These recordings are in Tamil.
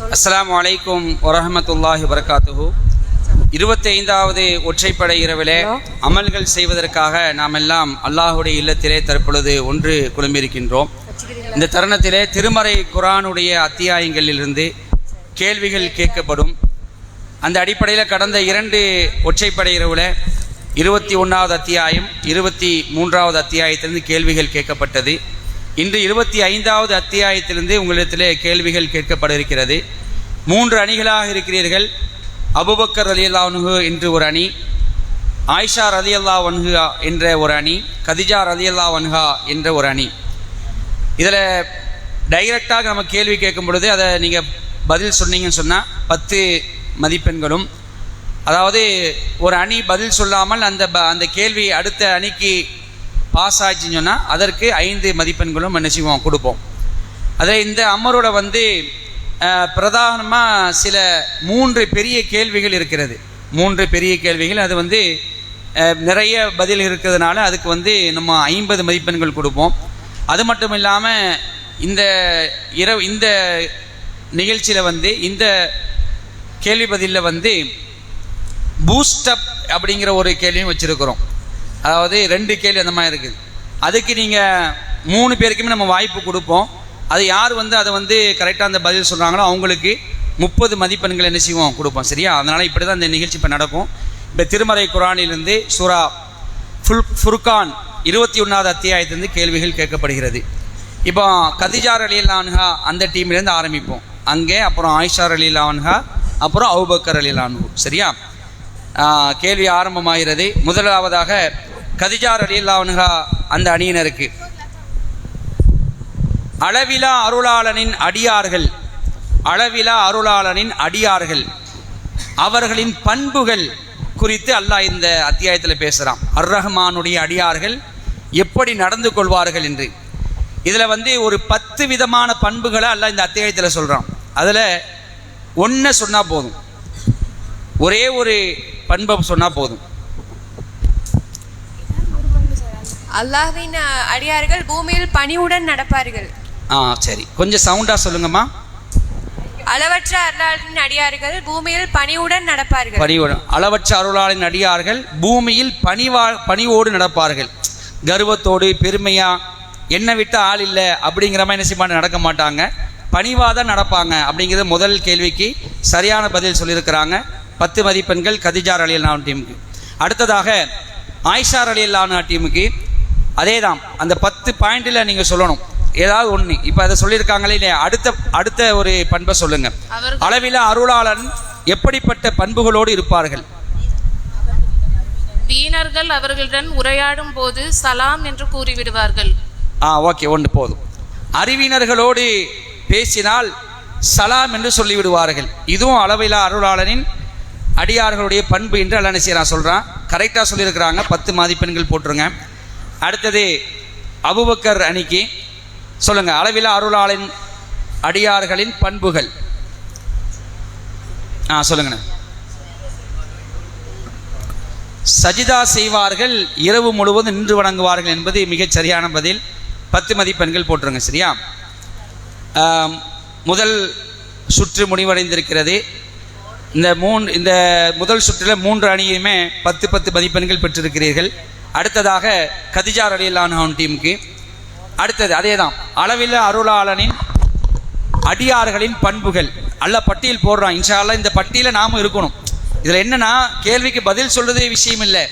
அஸ்ஸலாமு அலைக்கும் வரஹ்மத்துல்லாஹி வபரகாத்துஹு. 25வது ஒற்றைப்படை இரவிலே அமல்கள் செய்வதற்காக நாம் எல்லாம் அல்லாஹுடைய இல்லத்திலே தற்பொழுது ஒன்று குழும்பியிருக்கின்றோம். இந்த தருணத்திலே திருமறை குர்ஆனுடைய அத்தியாயங்களிலிருந்து கேள்விகள் கேட்கப்படும். அந்த அடிப்படையில் கடந்த 2 ஒற்றைப்படை இரவில் 21வது அத்தியாயம் 23வது அத்தியாயத்திலிருந்து கேள்விகள் கேட்கப்பட்டது. இன்று 25வது அத்தியாயத்திலிருந்து உங்களிடத்திலே கேள்விகள் கேட்கப்பட இருக்கிறது. 3 அணிகளாக இருக்கிறீர்கள். அபூபக்கர் ரலியல்லாஹு அன்ஹு என்று ஒரு அணி, ஆயிஷா ரலியல்லாஹு அன்ஹா என்ற ஒரு அணி, கதிஜா ரலியல்லாஹு அன்ஹா என்ற ஒரு அணி. இதில் டைரெக்டாக நம்ம கேள்வி கேட்கும் பொழுது அதை நீங்கள் பதில் சொன்னீங்கன்னு சொன்னால் 10 மதிப்பெண்களும், அதாவது ஒரு அணி பதில் சொல்லாமல் அந்த கேள்வி அடுத்த அணிக்கு பாஸ் ஆச்சுன்னு சொன்னால் அதற்கு 5 மதிப்பெண்களும் என்ன செய்வோம், கொடுப்போம். அதில் இந்த அமரோட பிரதானமாக சில 3 பெரிய கேள்விகள் இருக்கிறது. 3 பெரிய கேள்விகள், அது நிறைய பதில் இருக்கிறதுனால அதுக்கு நம்ம 50 மதிப்பெண்கள் கொடுப்போம். அது மட்டும் இல்லாமல் இந்த நிகழ்ச்சியில் இந்த கேள்வி பதிலில் பூஸ்டப் அப்படிங்கிற ஒரு கேள்வியும் வச்சுருக்கிறோம். அதாவது 2 கேள்வி அந்த மாதிரி இருக்குது. அதுக்கு நீங்கள் 3 பேருக்குமே நம்ம வாய்ப்பு கொடுப்போம். அது யார் அதை கரெக்டாக அந்த பதில் சொல்கிறாங்களோ அவங்களுக்கு 30 மதிப்பெண்கள் என்ன செய்வோம், கொடுப்போம். சரியா? அதனால் இப்படி தான் இந்த நிகழ்ச்சி இப்போ நடக்கும். இப்போ திருமறை குர்ஆனிலிருந்து சூரா ஃபுர்கான் 21வது அத்தியாயத்திலிருந்து கேள்விகள் கேட்கப்படுகிறது. இப்போ கதிஜா ரலியல்லாஹு அன்ஹா அந்த டீம்லேருந்து ஆரம்பிப்போம். அங்கே அப்புறம் ஆயிஷா ரலியல்லாஹு அன்ஹா, அப்புறம் அபூபக்கர் ரலியல்லாஹு அன்ஹு. சரியா? கேள்வி ஆரம்பமாகிறது. முதலாவதாக கதிஜா ரலியல்லாஹு அன்ஹா அந்த அணியினருக்கு, அளவிலா அருளாளனின் அடியார்கள் அவர்களின் பண்புகள் குறித்து அல்லாஹ் இந்த அத்தியாயத்தில் பேசுகிறான். அர் ரஹ்மானுடைய அடியார்கள் எப்படி நடந்து கொள்வார்கள் என்று. இதில் ஒரு 10 விதமான பண்புகளை அல்லாஹ் இந்த அத்தியாயத்தில் சொல்கிறான். அதில் ஒன்றை சொன்னால் போதும், ஒரே ஒரு பண்பை சொன்னால் போதும். அல்லாஹ்வின் அடியார்கள் பூமியில் பணிவுடன் நடப்பார்கள். சரி, கொஞ்சம் சவுண்டாக சொல்லுங்கம்மா. அளவற்ற அருளாளனின் அடியார்கள் பூமியில் பணிவுடன் நடப்பார்கள். அளவற்ற அருளாளனின் அடியார்கள் பூமியில் பணிவோடு நடப்பார்கள். கர்வத்தோடு பெருமையா என்ன விட்ட ஆள் இல்லை அப்படிங்கிற மாதிரி என்ன செய்ய நடக்க மாட்டாங்க, பணிவாக தான் நடப்பாங்க. அப்படிங்கிறது முதல் கேள்விக்கு சரியான பதில் சொல்லியிருக்கிறாங்க. 10 மதிப்பெண்கள் கதிஜா ரலியல்லாஹு டீமுக்கு. அடுத்ததாக ஆயிஷா ரலியல்லாஹு டீமுக்கு அதே தான். அந்த 10 பாயிண்டில் நீங்கள் சொல்லணும் ஏதாவது ஒன்று. இப்போ அதை சொல்லியிருக்காங்களே இல்லையா, அடுத்த ஒரு பண்பை சொல்லுங்க. அளவில அருளாளன் எப்படிப்பட்ட பண்புகளோடு இருப்பார்கள்? வீணர்கள் அவர்களுடன் உரையாடும் போது சலாம் என்று கூறிவிடுவார்கள். ஓகே, ஒன்று போதும். அறிவினர்களோடு பேசினால் சலாம் என்று சொல்லிவிடுவார்கள். இதுவும் அளவிலா அருளாளனின் அடியார்களுடைய பண்பு என்று அல்லாஹ் நான் சொல்கிறான். கரெக்டாக சொல்லியிருக்கிறாங்க. 10 மதிப்பெண்கள் போட்டுருங்க. அடுத்தது அபூபக்கர் அணிக்கு சொல்லுங்க, அளவிலா அருளாளின் அடியார்களின் பண்புகள் சொல்லுங்கண்ணே. சஜிதா செய்வார்கள், இரவு முழுவதும் நின்று வணங்குவார்கள் என்பது மிகச் சரியான பதில். 10 மதிப்பெண்கள் போட்டுருங்க. சரியா? முதல் சுற்று முடிவடைந்திருக்கிறது. இந்த முதல் சுற்றில் 3 அணியுமே 10 மதிப்பெண்கள் பெற்றிருக்கிறீர்கள். அடுத்ததாக கதிஜா ரலியல்லாஹு அன்ஹா டீமுக்கு அடுத்தது அதே தான். அளவில அருளாளனின் அடியார்களின் பண்புகள் அல்லாஹ் பட்டியல் போடுறான். இன்ஷா அல்லாஹ் இந்த பட்டியலில் நாம இருக்கணும். இதில் என்னன்னா, கேள்விக்கு பதில் சொல்றதே விஷயம் இல்லை,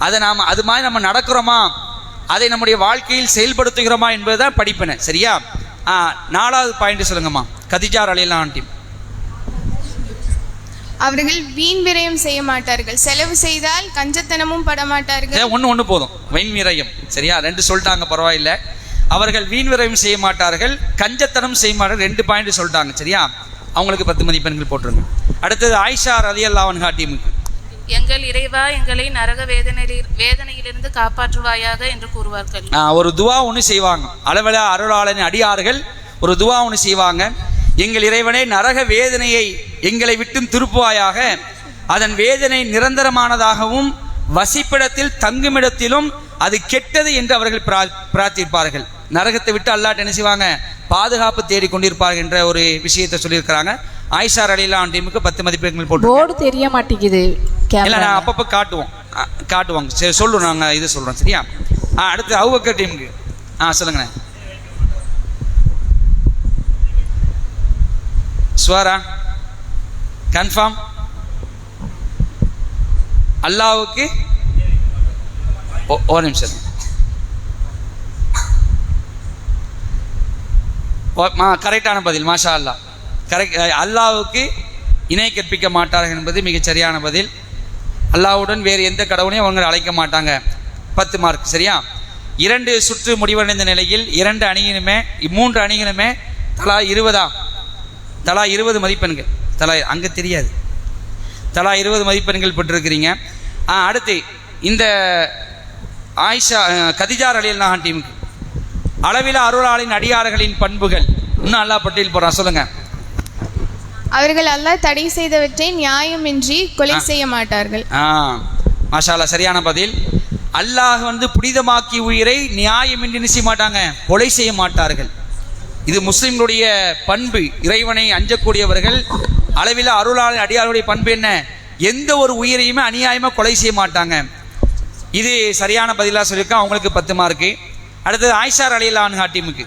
அதை அது மாதிரி நம்ம நடக்கிறோமா, அதை நம்முடைய வாழ்க்கையில் செயல்படுத்துகிறோமா என்பதுதான் படிப்பினை. சரியா? 4வது பாயிண்ட் சொல்லுங்கம்மா. கதிஜா ரலியல்லாஹு அன்ஹா டீம், அவர்கள் வீண் விரயம் செய்ய மாட்டார்கள், செலவு செய்தால் கஞ்சத்தனமும் படமாட்டார்கள். ஒன்று போதும், வீண் விரயம். சரியா? 2 சொல்லிட்டாங்க, பரவாயில்லை. அவர்கள் வீண் விரயம் செய்ய மாட்டார்கள், கஞ்சத்தனம் செய்ய மாட்டார்கள். 2 பாயிண்ட் சொல்லிட்டாங்க. சரியா? அவங்களுக்கு 10 மதிப்பெண்கள் போட்டுருங்க. அடுத்தது ஆயிஷா ரலியல்லாஹு அன்ஹா டீமுக்கு, எங்கள் இறைவா எங்களை நரக வேதனையிலிருந்து காப்பாற்றுவாயாக என்று கூறுவார்கள். ஒரு துவா ஒன்று செய்வாங்க. அளவில அருளாளனின் அடியார்கள் ஒரு துவா ஒன்று செய்வாங்க. எங்கள் இறைவனே, நரக வேதனையை எங்களை விட்டும் திருப்புவாயாக, அதன் வேதனை நிரந்தரமானதாகவும் வசிப்பிடத்தில் தங்குமிடத்திலும் அது கெட்டது என்று அவர்கள் பிரார்த்திப்பார்கள். நரகத்தை விட்டு அல்லாஹ் என்ன செய்வாங்க, பாதுகாப்பு தேடி கொண்டிருப்பார்கள் என்ற ஒரு விஷயத்தை சொல்லியிருக்கிறாங்க. ஆயிஷா ரலியல்லாஹு அன்ஹா டீமுக்கு 10 மதிப்பெண்கள் போட்டு. போர்டு தெரிய மாட்டேங்குது. இல்லை, நான் அப்பப்போ காட்டுவோம். சரி, சொல்லுவோம், நாங்கள் இது சொல்கிறோம். சரியா? அடுத்து அபூபக்கர் டீமுக்கு சொல்லுங்கண்ணே. ஸ்வரா கன்ஃபார்ம். அல்லாஹ்வுக்கு ஒரு நிமிஷம். கரெக்டான பதில், மாஷா அல்லாஹ். கரெக்ட். அல்லாஹ்வுக்கு இணை கற்பிக்க மாட்டார்கள் என்பது மிகச் சரியான பதில். அல்லாஹ்வுடன் வேறு எந்த கடவுளையும் அவங்க அழைக்க மாட்டாங்க. 10 மார்க். சரியா? 2 சுற்று முடிவடைந்த நிலையில் 2 அணியினுமே 3 அணிகளுமே தலா 20 மதிப்பெண்கள். அங்கே தெரியாது, தலா 20 மதிப்பெண்கள் பெற்றிருக்கிறீங்க. அடுத்து இந்த ஆயிஷா கதிஜா ரலியல்லாஹு அன்ஹா டீமுக்கு அளவில அருளாளின் அடியார்களின் பண்புகள் இன்னும் அல்லாஹ் பட்டியல் போடுறான். சொல்லுங்க. அவர்கள் அல்லாஹ் தடை செய்தவற்றை நியாயமின்றி கொலை செய்ய மாட்டார்கள். மாஷா அல்லாஹ், சரியான பதில். அல்லாஹ் புனிதமாக்கி உயிரை நியாயமின்றி நினைச்ச மாட்டாங்க, கொலை செய்ய மாட்டார்கள். இது முஸ்லிம்களுடைய பண்பு. இறைவனை அஞ்சக்கூடியவர்கள் அளவில் அருளாளர் அடியாருடைய பண்பு என்ன? எந்த ஒரு உயிரையுமே அநியாயமாக கொலை செய்ய மாட்டாங்க. இது சரியான பதிலாக சொல்லியிருக்கேன். அவங்களுக்கு 10 மார்க்கு. அடுத்தது ஆயிஷா ரலியல்லாஹு அன்ஹா டீமுக்கு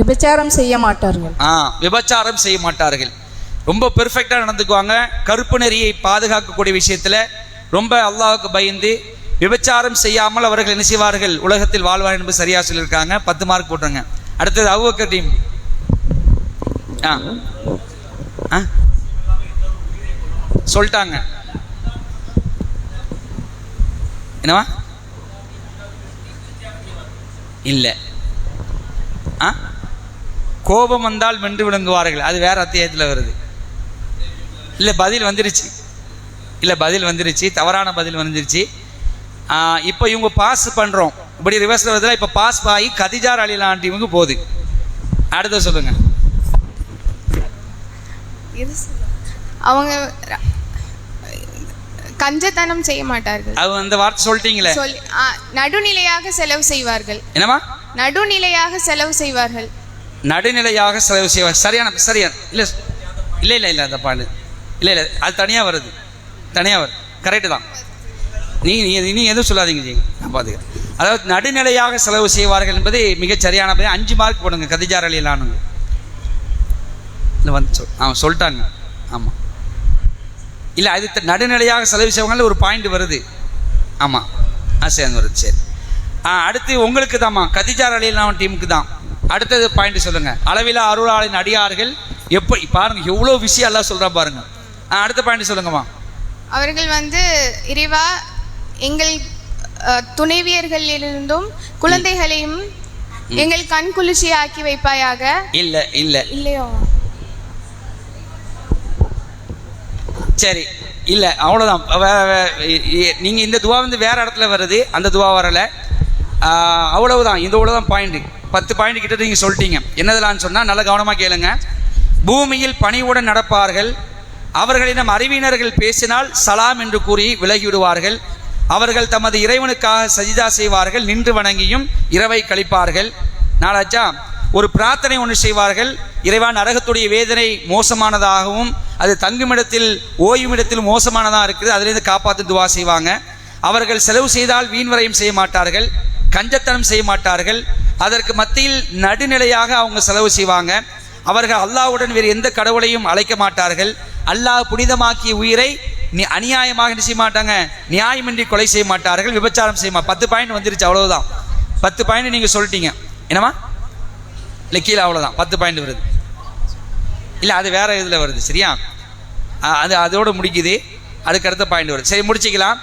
விபச்சாரம் செய்ய மாட்டார்கள். விபச்சாரம் செய்ய மாட்டார்கள். ரொம்ப பெர்ஃபெக்டாக நடந்துக்குவாங்க. கருப்பு நெறியை பாதுகாக்கக்கூடிய விஷயத்தில் ரொம்ப அல்லாஹ்வுக்கு பயந்து விபச்சாரம் செய்யாமல் அவர்கள் என்ன செய்வார்கள், உலகத்தில் வாழ்வார்கள் என்பது சரியாக சொல்லியிருக்காங்க. 10 மார்க் போட்டுருங்க. அடுத்தது அபூபக்கர் டீம். சொல்லிட்டாங்க. என்னவா? இல்லை, கோபம் வந்தால் வென்று விளங்குவார்கள். அது வேற அத்தியாயத்தில் வருது. இல்லை, பதில் வந்துருச்சு. தவறான பதில் வந்துருச்சு. இப்போ இவங்க பாஸ் பண்ணுறோம். இப்படி ரிவர்ஸில் வருதுல. இப்போ பாஸ் ஆகி கதிஜா ரலியல்லாஹு அன்ஹா டீமுக்கு போகுது. அடுத்த சொல்லுங்க. அவங்க கஞ்சத்தனம் செய்ய மாட்டார்கள். அது அந்த வார்த்தை சொல்லிட்டீங்களே. நடுநிலையாக செலவு செய்வார்கள். என்னமா? நடுநிலையாக செலவு செய்வார்கள். நடுநிலையாக செலவு செய்வார். சரியான இல்லை அந்த பாடு இல்லை, அது தனியாக வருது. கரெக்டு தான். நீங்கள் எதுவும் சொல்லாதீங்க ஜி, நான் பார்த்துக்கிறேன். அதாவது நடுநிலையாக செலவு செய்வார்கள் என்பது மிகச் சரியானது. 5 மார்க் போடுங்க. கதிஜா ரலியல்லாஹு அன்ஹா இல்லை சொல்லிட்டாங்க. ஆமாம், இல்லை, அது நடுநிலையாக செலவு செய்வாங்க ஒரு பாயிண்ட் வருது. ஆமாம், சரி வருது. சரி, அடுத்து உங்களுக்கு தாம்மா, கதிஜா ரலியல்லாஹு அன்ஹா டீமுக்கு தான். அடுத்தது பாயிண்ட் சொல்லுங்க. அளவிலா அருளாளின் அடியார்கள் எப்படி பாருங்க, எவ்வளோ விஷயம் எல்லாம் சொல்றா பாருங்க. அடுத்த பாயிண்ட் சொல்லுங்கம்மா. அவர்கள் இறைவா எங்கள் துணைவியர்களிலிருந்தும் குழந்தைகளையும் எங்கள் கண் குளிர்ச்சி ஆக்கி வைப்பாயாக. இல்லையோ? சரி, இல்லை, அவ்வளோதான். நீங்கள் இந்த துவா வேற இடத்துல வருது, அந்த துவா வரலை. அவ்வளவுதான். இவ்வளோதான் பாயிண்ட். 10 பாயிண்ட் கிட்ட நீங்கள் சொல்லிட்டீங்க. என்னதெல்லாம் சொன்னால் நல்லா கவனமாக கேளுங்க. பூமியில் பணிவுடன் நடப்பார்கள். அவர்களிடம் அறிவினர்கள் பேசினால் சலாம் என்று கூறி விலகிவிடுவார்கள். அவர்கள் தமது இறைவனுக்காக சஜிதா செய்வார்கள். நின்று வணங்கியும் இரவை கழிப்பார்கள். நாளாச்சா ஒரு பிரார்த்தனை ஒன்று செய்வார்கள். இறைவா, நரகத்துடைய வேதனை மோசமானதாகவும் அது தங்குமிடத்தில் ஓய்வுமிடத்தில் மோசமானதாக இருக்குது, அதிலிருந்து காப்பாற்று துவா செய்வாங்க. அவர்கள் செலவு செய்தால் வீண் விரயம் செய்ய மாட்டார்கள், கஞ்சத்தனம் செய்ய மாட்டார்கள். அதற்கு மத்தியில் நடுநிலையாக அவங்க செலவு செய்வாங்க. அவர்கள் அல்லாஹ்வுடன் வேறு எந்த கடவுளையும் அழைக்க மாட்டார்கள். அல்லாஹ் புனிதமாக்கிய உயிரை அநியாயமாக செய்ய மாட்டாங்க, நியாயமின்றி கொலை செய்ய மாட்டார்கள், விபச்சாரம் செய்ய 10 பாயிண்ட் வந்துருச்சு. அவ்வளவுதான். 10 பாயிண்ட் நீங்கள் சொல்லிட்டீங்க. என்னமா? இல்லை, கீழே அவ்வளோதான். 10 பாயிண்ட் வருது. இல்லை, அது வேற இதில் வருது. சரியா? அதோடு முடிக்குது. அதுக்கு அடுத்த பாயிண்ட் வருது. சரி, முடிச்சிக்கலாம்.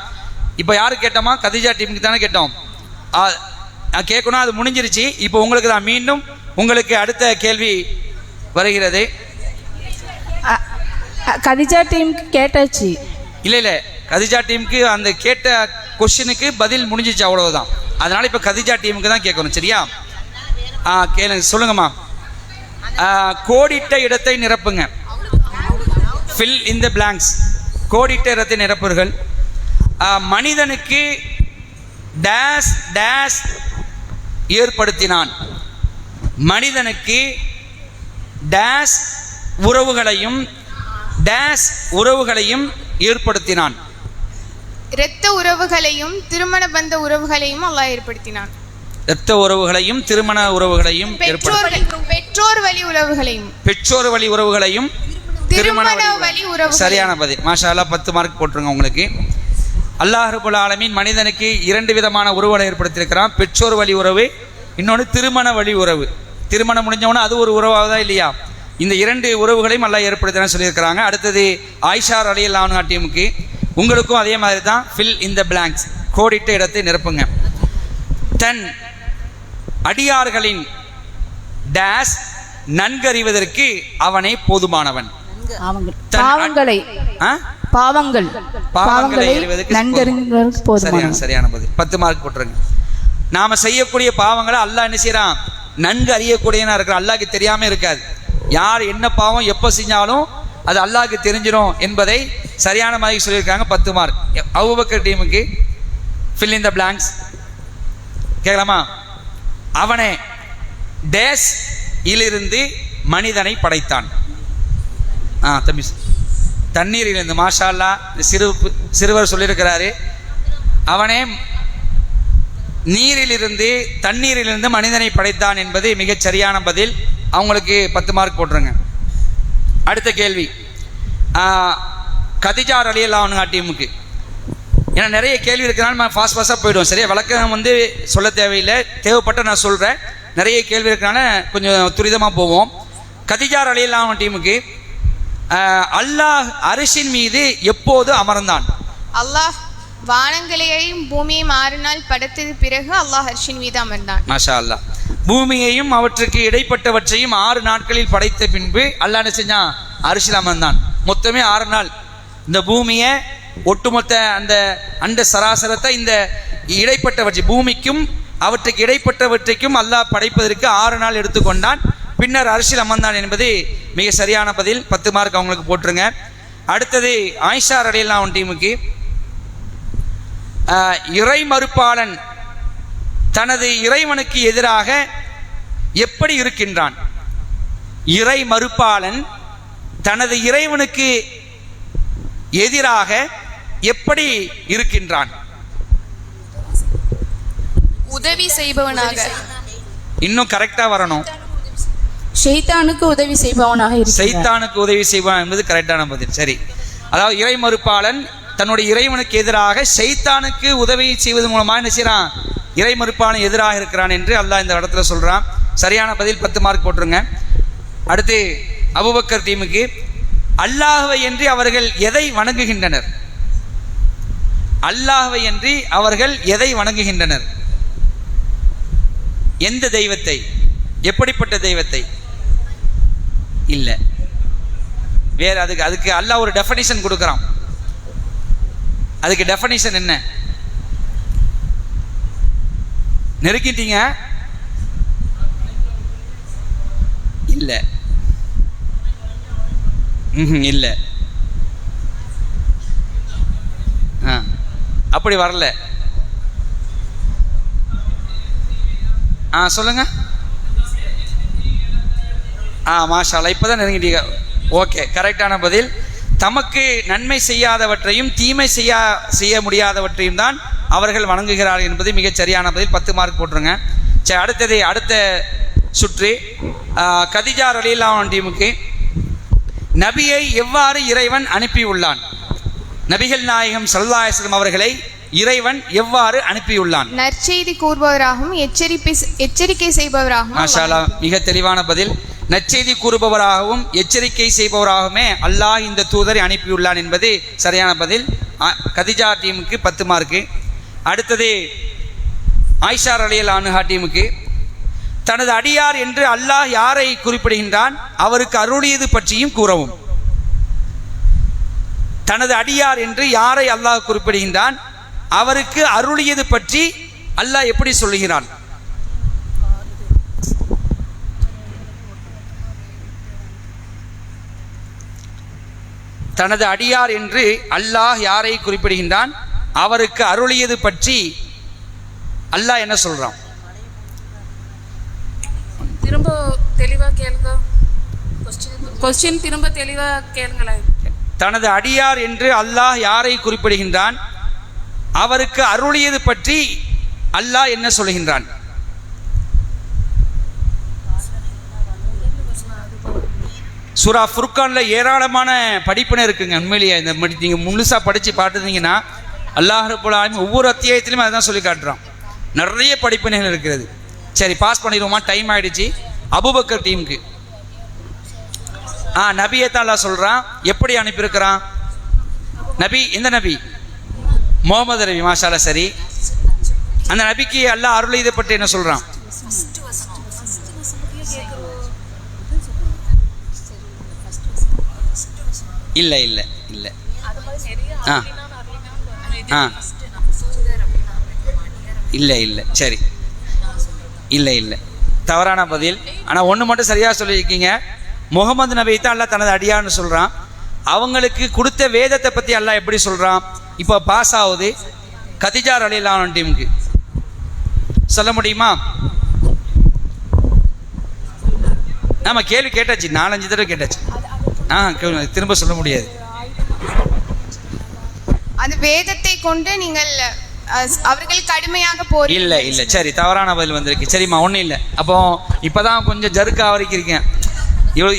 இப்போ யாரு கேட்டோமா? கதிஜா டீமுக்கு தானே கேட்டோம். கேட்கணும், அது முடிஞ்சிருச்சு. இப்போ உங்களுக்கு தான். மீண்டும் உங்களுக்கு அடுத்த கேள்வி வருகிறது. கதிஜா டீமுக்கு கேட்டாச்சு. இல்லை, கதிஜா டீமுக்கு அந்த கேட்ட கொஸ்டினுக்கு பதில் முடிஞ்சிச்சு. அவ்வளவுதான். அதனால இப்போ கதிஜா டீமுக்கு தான் கேட்கணும். சரியா? கேளுங்க, சொல்லுங்கம்மா. கோடிட்ட இடத்தை நிரப்புங்க. Fill in the blanks. கோடிட்ட இடத்தை நிரப்புர்கள். மனிதனுக்கு டேஷ் டேஷ் ஏற்படுத்தினான். மனிதனுக்கு டேஸ் உறவுகளையும் ஏற்படுத்தினான். இரத்த உறவுகளையும் திருமண பந்த உறவுகளையும் அல்லாஹ் ஏற்படுத்தினான். இரத்த உறவுகளையும் திருமண உறவுகளையும் பெற்றோர் வழி உறவுகளையும் திருமண வழி உறவு. சரியான பதில். மாஷா அல்லாஹ் 10 மார்க் போட்டுருங்க உங்களுக்கு. அல்லாஹ் ரப்பல் ஆலமீன் மனிதனுக்கு 2 விதமான உறவுகளை ஏற்படுத்தியிருக்கிறான். பெற்றோர் வழி உறவு, இன்னொன்று திருமண வழி உறவு. திருமணம் முடிஞ்சவொன்னே அது ஒரு உறவாக இல்லையா? இந்த 2 உறவுகளையும் அல்லாஹ் ஏற்படுத்தினா சொல்லியிருக்கிறாங்க. அடுத்தது ஆயிஷா ரலியல்லாஹு அன்ஹா டீமுக்கு உங்களுக்கும் அதே மாதிரி தான். ஃபில் இன் த பிளாங்க்ஸ், கோடிட்ட இடத்தை நிரப்புங்க. தன் அடியார்களின் டேஸ் நன்கறிவதற்கு அவனே போதுமானவன். பாவங்களை நன்கறிவதற்கு போதுமானவன். சரியான பதில். 10 மார்க் போட்டுருங்க. நாம செய்யக்கூடிய பாவங்களை அல்லாஹ் என்ன செய்யறான்? நன்கு அறியக்கூடியனா இருக்கிறான். அல்லாஹ்க்கு தெரியாம இருக்காது. யார் என்ன பாவம் எப்போ செஞ்சாலும் அது அல்லாஹ்க்கு தெரிஞ்சிடும் என்பதை சரியான மாதிரி சொல்லியிருக்காங்க. 10 மார்க். அபூபக்கர் டீமுக்கு ஃபில் இன் த பிளாங்க்ஸ் கேட்கலாமா? அவனே டேஸ் இலிருந்து மனிதனை படைத்தான். தம்பி தண்ணீரிலிருந்து. மாஷா அல்லாஹ் சிறுவர் சொல்லியிருக்கிறாரு. அவனே தண்ணீரிலிருந்து மனிதனை படைத்தான் என்பது மிகச் சரியான பதில். அவங்களுக்கு 10 மார்க் போட்டுருங்க. அடுத்த கேள்வி கதிஜா ரலியல்லாஹு அன்ஹா டீமுக்கு. ஏன்னா நிறைய கேள்வி இருக்கிறனால நம்ம ஃபாஸ்ட்டாக போயிடுவோம். சரியா? விளக்கம் சொல்ல தேவையில்லை, தேவைப்பட்ட நான் சொல்கிறேன். நிறைய கேள்வி இருக்கிறனால கொஞ்சம் துரிதமாக போவோம். கதிஜா ரலியல்லாஹு அன்ஹா டீமுக்கு அல்லாஹ் அரிசின் மீது எப்போது அமர்ந்தான்? அல்லாஹ் வானங்களையும் பூமியையும் 6 நாள் படைத்தது பிறகு அல்லாஹ் அரிசின் மீது அமர்ந்தான். மாஷா அல்லாஹ். பூமியையும் அவற்றுக்கு இடைப்பட்டவற்றையும் 6 நாட்களில் படைத்த பின்பு அல்லாஹ் என்ன செஞ்சான்? அரிசில் அமர்ந்தான். மொத்தமே 6 நாள். இந்த பூமியை ஒட்டுமொத்த அந்த அண்ட சராசரத்தை இந்த இடைப்பட்டவற்றை பூமிக்கும் அவற்றுக்கு இடைப்பட்டவற்றைக்கும் அல்லாஹ் படைப்பதற்கு 6 நாள் எடுத்துக்கொண்டான். பின்னர் அரிசில் அமர்ந்தான் என்பது மிக சரியான பதில். 10 மார்க் அவங்களுக்கு போட்டுருங்க. அடுத்தது ஆயிஷா ரலியல்லாஹு அன்ஹா டீமுக்கு இறை மறுப்பாளன் தனது இறைவனுக்கு எதிராக எப்படி இருக்கின்றான்? இறை மறுப்பாளன் தனது இறைவனுக்கு எதிராக எப்படி இருக்கின்றான்? உதவி செய்பவனாக. இன்னும் கரெக்டா வரணும். ஷைத்தானுக்கு உதவி செய்பவனாக இருக்கிறான். சைத்தானுக்கு உதவி செய்வான் என்பது கரெக்டான பதில். சரி, அதாவது இறை மறுப்பாளன் தன்னுடைய இறைவனுக்கு எதிராக ஷைத்தானுக்கு உதவி செய்வது மூலமாக என்ன செய்யறான்? இறை மறுப்பாளன் எதிராக இருக்கிறான் என்று அல்லாஹ் இந்த இடத்துல சொல்றான். சரியான பதில். 10 மார்க் போட்டுருங்க. அடுத்து அபூபக்கர் டீமுக்கு அல்லாஹ்வை என்று அவர்கள் எதை வணங்குகின்றனர்? அல்லாஹ்வை என்று அவர்கள் எதை வணங்குகின்றனர்? எந்த தெய்வத்தை? எப்படிப்பட்ட தெய்வத்தை? இல்ல, வேற. அதுக்கு அல்லாஹ் ஒரு டெஃபனிஷன் கொடுக்குறான். அதுக்கு டெஃபனிஷன் என்ன? நெருக்கிட்டீங்க. இல்ல இல்ல, அப்படி வரல. சொல்லுங்க. மாஷா அல்லாஹ், இப்பதான் நெருங்கிட்டீங்க. ஓகே, கரெக்டான பதில். தமக்கு நன்மை செய்யாதவற்றையும் தீமை செய்ய முடியாதவற்றையும் தான் அவர்கள் வணங்குகிறார்கள் என்பது மிகச் சரியான பதில். 10 மார்க் போட்டுருங்க. சரி, அடுத்த சுற்று கதிஜா ரலியல்லாஹு அன்ஹா டீமுக்கு நபியை எவ்வாறு இறைவன் அனுப்பியுள்ளான்? நபிகள் நாயகம் ஸல்லல்லாஹு அலைஹி வஸல்லம் அவர்களை இறைவன் எவ்வாறு அனுப்பியுள்ளான்? நற்செய்தி கூறுபவராகவும் எச்சரிக்கை செய்பவராகவும். மாஷா அல்லாஹ், மிக தெளிவான பதில். நற்செய்தி கூறுபவராகவும் எச்சரிக்கை செய்பவராகவுமே அல்லாஹ் இந்த தூதரை அனுப்பியுள்ளான் என்பது சரியான பதில். கதிஜா டீமுக்கு 10 மார்க்கு. அடுத்தது ஆயிஷா ரலியல்லாஹு அன்ஹா டீமுக்கு தனது அடியார் என்று அல்லாஹ் யாரை குறிப்பிடுகின்றான்? அவருக்கு அருளியது பற்றியும் கூறவும். தனது அடியார் என்று யாரை அல்லாஹ் குறிப்பிடுகின்றான்? அவருக்கு அருளியது பற்றி அல்லாஹ் எப்படி சொல்லுகிறான்? தனது அடியார் என்று அல்லாஹ் யாரை குறிப்பிடுகின்றான்? அவருக்கு அருளியது பற்றி அல்லாஹ் என்ன சொல்றான்? திரும்ப தெளிவா கேளுங்க. கொஸ்டின் திரும்ப தெளிவா கேளுங்களேன். தனது அடியார் என்று அல்லாஹ் யாரை குறிப்பிடுகின்றான்? அவருக்கு அருளியது பற்றி அல்லாஹ் என்ன சொல்கின்றான்? சூரா ஃபுர்கான்ல ஏராளமான படிப்பினை இருக்குங்க. உண்மையிலேயே இந்த நீங்கள் முழுசாக படித்து பார்த்துருந்தீங்கன்னா அல்லாஹ் ரப்பல் ஆலமீன் ஒவ்வொரு அத்தியாயத்திலுமே அதுதான் சொல்லி காட்டுறான். நிறைய படிப்பினைகள் இருக்கிறது. சரி, பாஸ் பண்ணிடுவோமா? டைம் ஆயிடுச்சு. அபூபக்கர் டீமுக்கு நபியை தான் அல்லாஹ் சொல்கிறான். எப்படி அனுப்பியிருக்கிறான்? நபி, எந்த நபி? முகமது நபி. மாஷால்லா. சரி, அந்த நபிக்கு அல்லாஹ் அருள் இதை பற்றி என்ன சொல்கிறான்? இல்லை இல்லை இல்லை இல்லை இல்லை. சரி, இல்லை இல்லை, தவறான பதில். ஆனால் ஒன்று மட்டும் சரியாக சொல்லியிருக்கீங்க. முகமது நபியை தான் அல்லாஹ் தனது அடியான்னு சொல்கிறான். அவங்களுக்கு கொடுத்த வேதத்தை பற்றி அல்லாஹ் எப்படி சொல்கிறான்? இப்போ பாஸ் ஆகுது கதிஜா ரலியல்லாஹு அன்ஹா டீமுக்கு. சொல்ல முடியுமா? நம்ம கேள்வி கேட்டாச்சு, 4-5 தடவை கேட்டாச்சு. திரும்ப சொல்ல முடியாது. அந்த வேதத்தை கொண்டு நீங்கள் அவர்கள் கடுமையாக போர். இல்லை இல்லை, சரி, தவறான பதில் வந்திருக்கு. சரிம்மா, ஒன்றும் இல்லை. அப்போ இப்போதான் கொஞ்சம் ஜருக்கா வரைக்கும்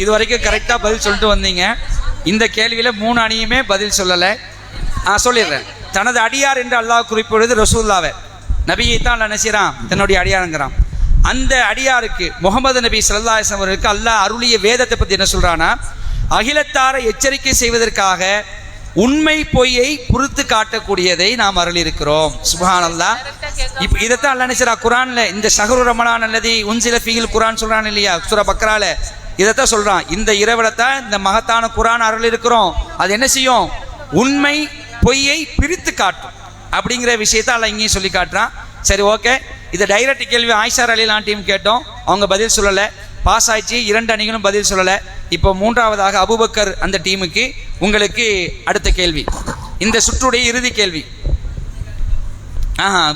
இது வரைக்கும் கரெக்டாக பதில் சொல்லிட்டு வந்தீங்க. இந்த கேள்வியில் 3 அணியுமே பதில் சொல்லலை. சொல்லிடுறேன். தனது அடியார் என்று அல்லாஹ் குறிப்பிடுவது ரசூலுல்லாஹ் நபியை தான் அல்லாஹ் நினைச்சான் தன்னுடைய அடியாருங்கிறான். அந்த அடியாருக்கு முகமது நபி ஸல்லல்லாஹு அலைஹி வஸல்லம் அவருக்கு அல்லாஹ் அருளிய வேதத்தை பற்றி என்ன சொல்கிறான்னா, அகிலத்தாரை எச்சரிக்கை செய்வதற்காக உண்மை பொய்யை புரித்து காட்டக்கூடியதை நாம் அருளியிருக்கிறோம். சுப்ஹானல்லாஹ். இப்போ இதைத்தான் அல்லாஹ் நினைச்சா குரான்ல இந்த ஷஹ்ரு ரமலான் அல்லது உன்சில ஃபீஹில் குரான் சொல்றான் இல்லையா, சூரா பக்ரால இதைத்தான் சொல்றான். இந்த இரவில்தான் இந்த மகத்தான குரான் அருள் இருக்கிறோம். அது என்ன செய்யும்? உண்மை பொய்யை பிரித்து காட்டும் அப்படிங்கிற விஷயத்தை அல்லாஹ் இங்கேயும் சொல்லி காட்டுறான். சரி, ஓகே. இது டைரக்ட் கேள்வி. ஆயிஷா ரலியல்லாஹு டீம் கேட்டோம், அவங்க பதில் சொல்லலை. பாஸ் ஆயிடுச்சு. 2 அணிகளும் பதில் சொல்லலை. இப்போ 3வதாக அபூபக்கர் அந்த டீமுக்கு உங்களுக்கு அடுத்த கேள்வி, இந்த சுற்றுடைய இறுதி கேள்வி.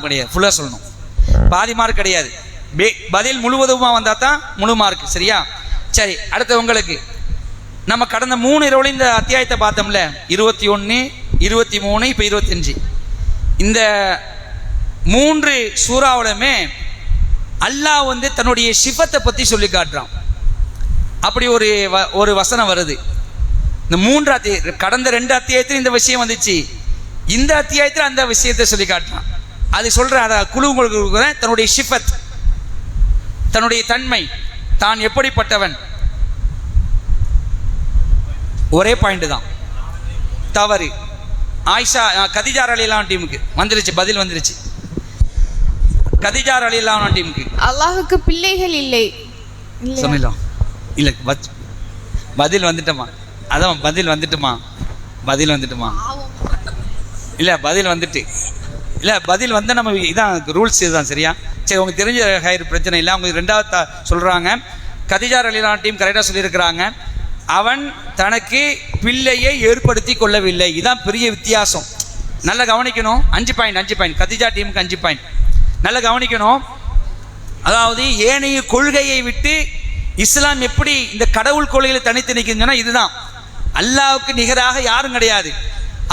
கிடையாது, ஃபுல்லாக சொல்லணும். பாதி மார்க் கிடையாது. பதில் முழுவதுமாக வந்தால் தான் முழு மார்க். சரியா? சரி, அடுத்து உங்களுக்கு நம்ம கடந்த 3 இரவுல இந்த அத்தியாயத்தை பார்த்தோம்ல, 21, 23, இப்போ 25. இந்த 3 சூறாவுலமே அல்லாஹ் தன்னுடைய சிஃபத்தை பற்றி சொல்லி காட்டுறான். அப்படி ஒரு வசனம் வருது. இந்த 3 கடந்த 2 அத்தியாயத்தில் இந்த விஷயம் வந்துச்சு. இந்த அத்தியாயத்தில் அந்த விஷயத்தை சொல்லி காட்டுறான். அது சொல்கிறேன், அதை குழு உங்களுக்கு தன்னுடைய சிஃபத், தன்னுடைய தன்மை, தான் எப்படிப்பட்டவன். ஒரே பாயிண்ட் தான் தவறு. ஆயிஷா கதிஜா ரலியல்லாஹு டீமுக்கு வந்துருச்சு, பதில் வந்துருச்சு. கதிஜா ரலியல்லாஹு டீமுக்கு அல்லாஹ்வுக்கு பிள்ளைகள் இல்லை சொன்னோம். இல்லை, பதில் வந்துட்டோமா? அதான் பதில் வந்துட்டுமா? பதில் வந்துட்டுமா? இல்லை, பதில் வந்துட்டு. இல்லை, பதில் வந்து நம்ம இதான் ரூல்ஸ் இதுதான். சரியா? சரி, உங்களுக்கு தெரிஞ்ச ஹைர் பிரச்சனை இல்லை. அவங்க 2வது சொல்கிறாங்க. கதிஜா ரலியல்லாஹு டீம் கரெக்டாக சொல்லியிருக்கிறாங்க. அவன் தனக்கு பிள்ளையை ஏற்படுத்தி கொள்ளவில்லை. இதுதான் பெரிய வித்தியாசம். நல்லா கவனிக்கணும். 5 பாயிண்ட். கதிஜா டீமுக்கு 5 பாயிண்ட். நல்லா கவனிக்கணும். அதாவது ஏனைய கொள்கையை விட்டு இஸ்லாம் எப்படி இந்த கடவுள் கொள்கைகளை தனித்து நிற்குதுன்னா, இதுதான். அல்லாஹ்வுக்கு நிகராக யாரும் கிடையாது.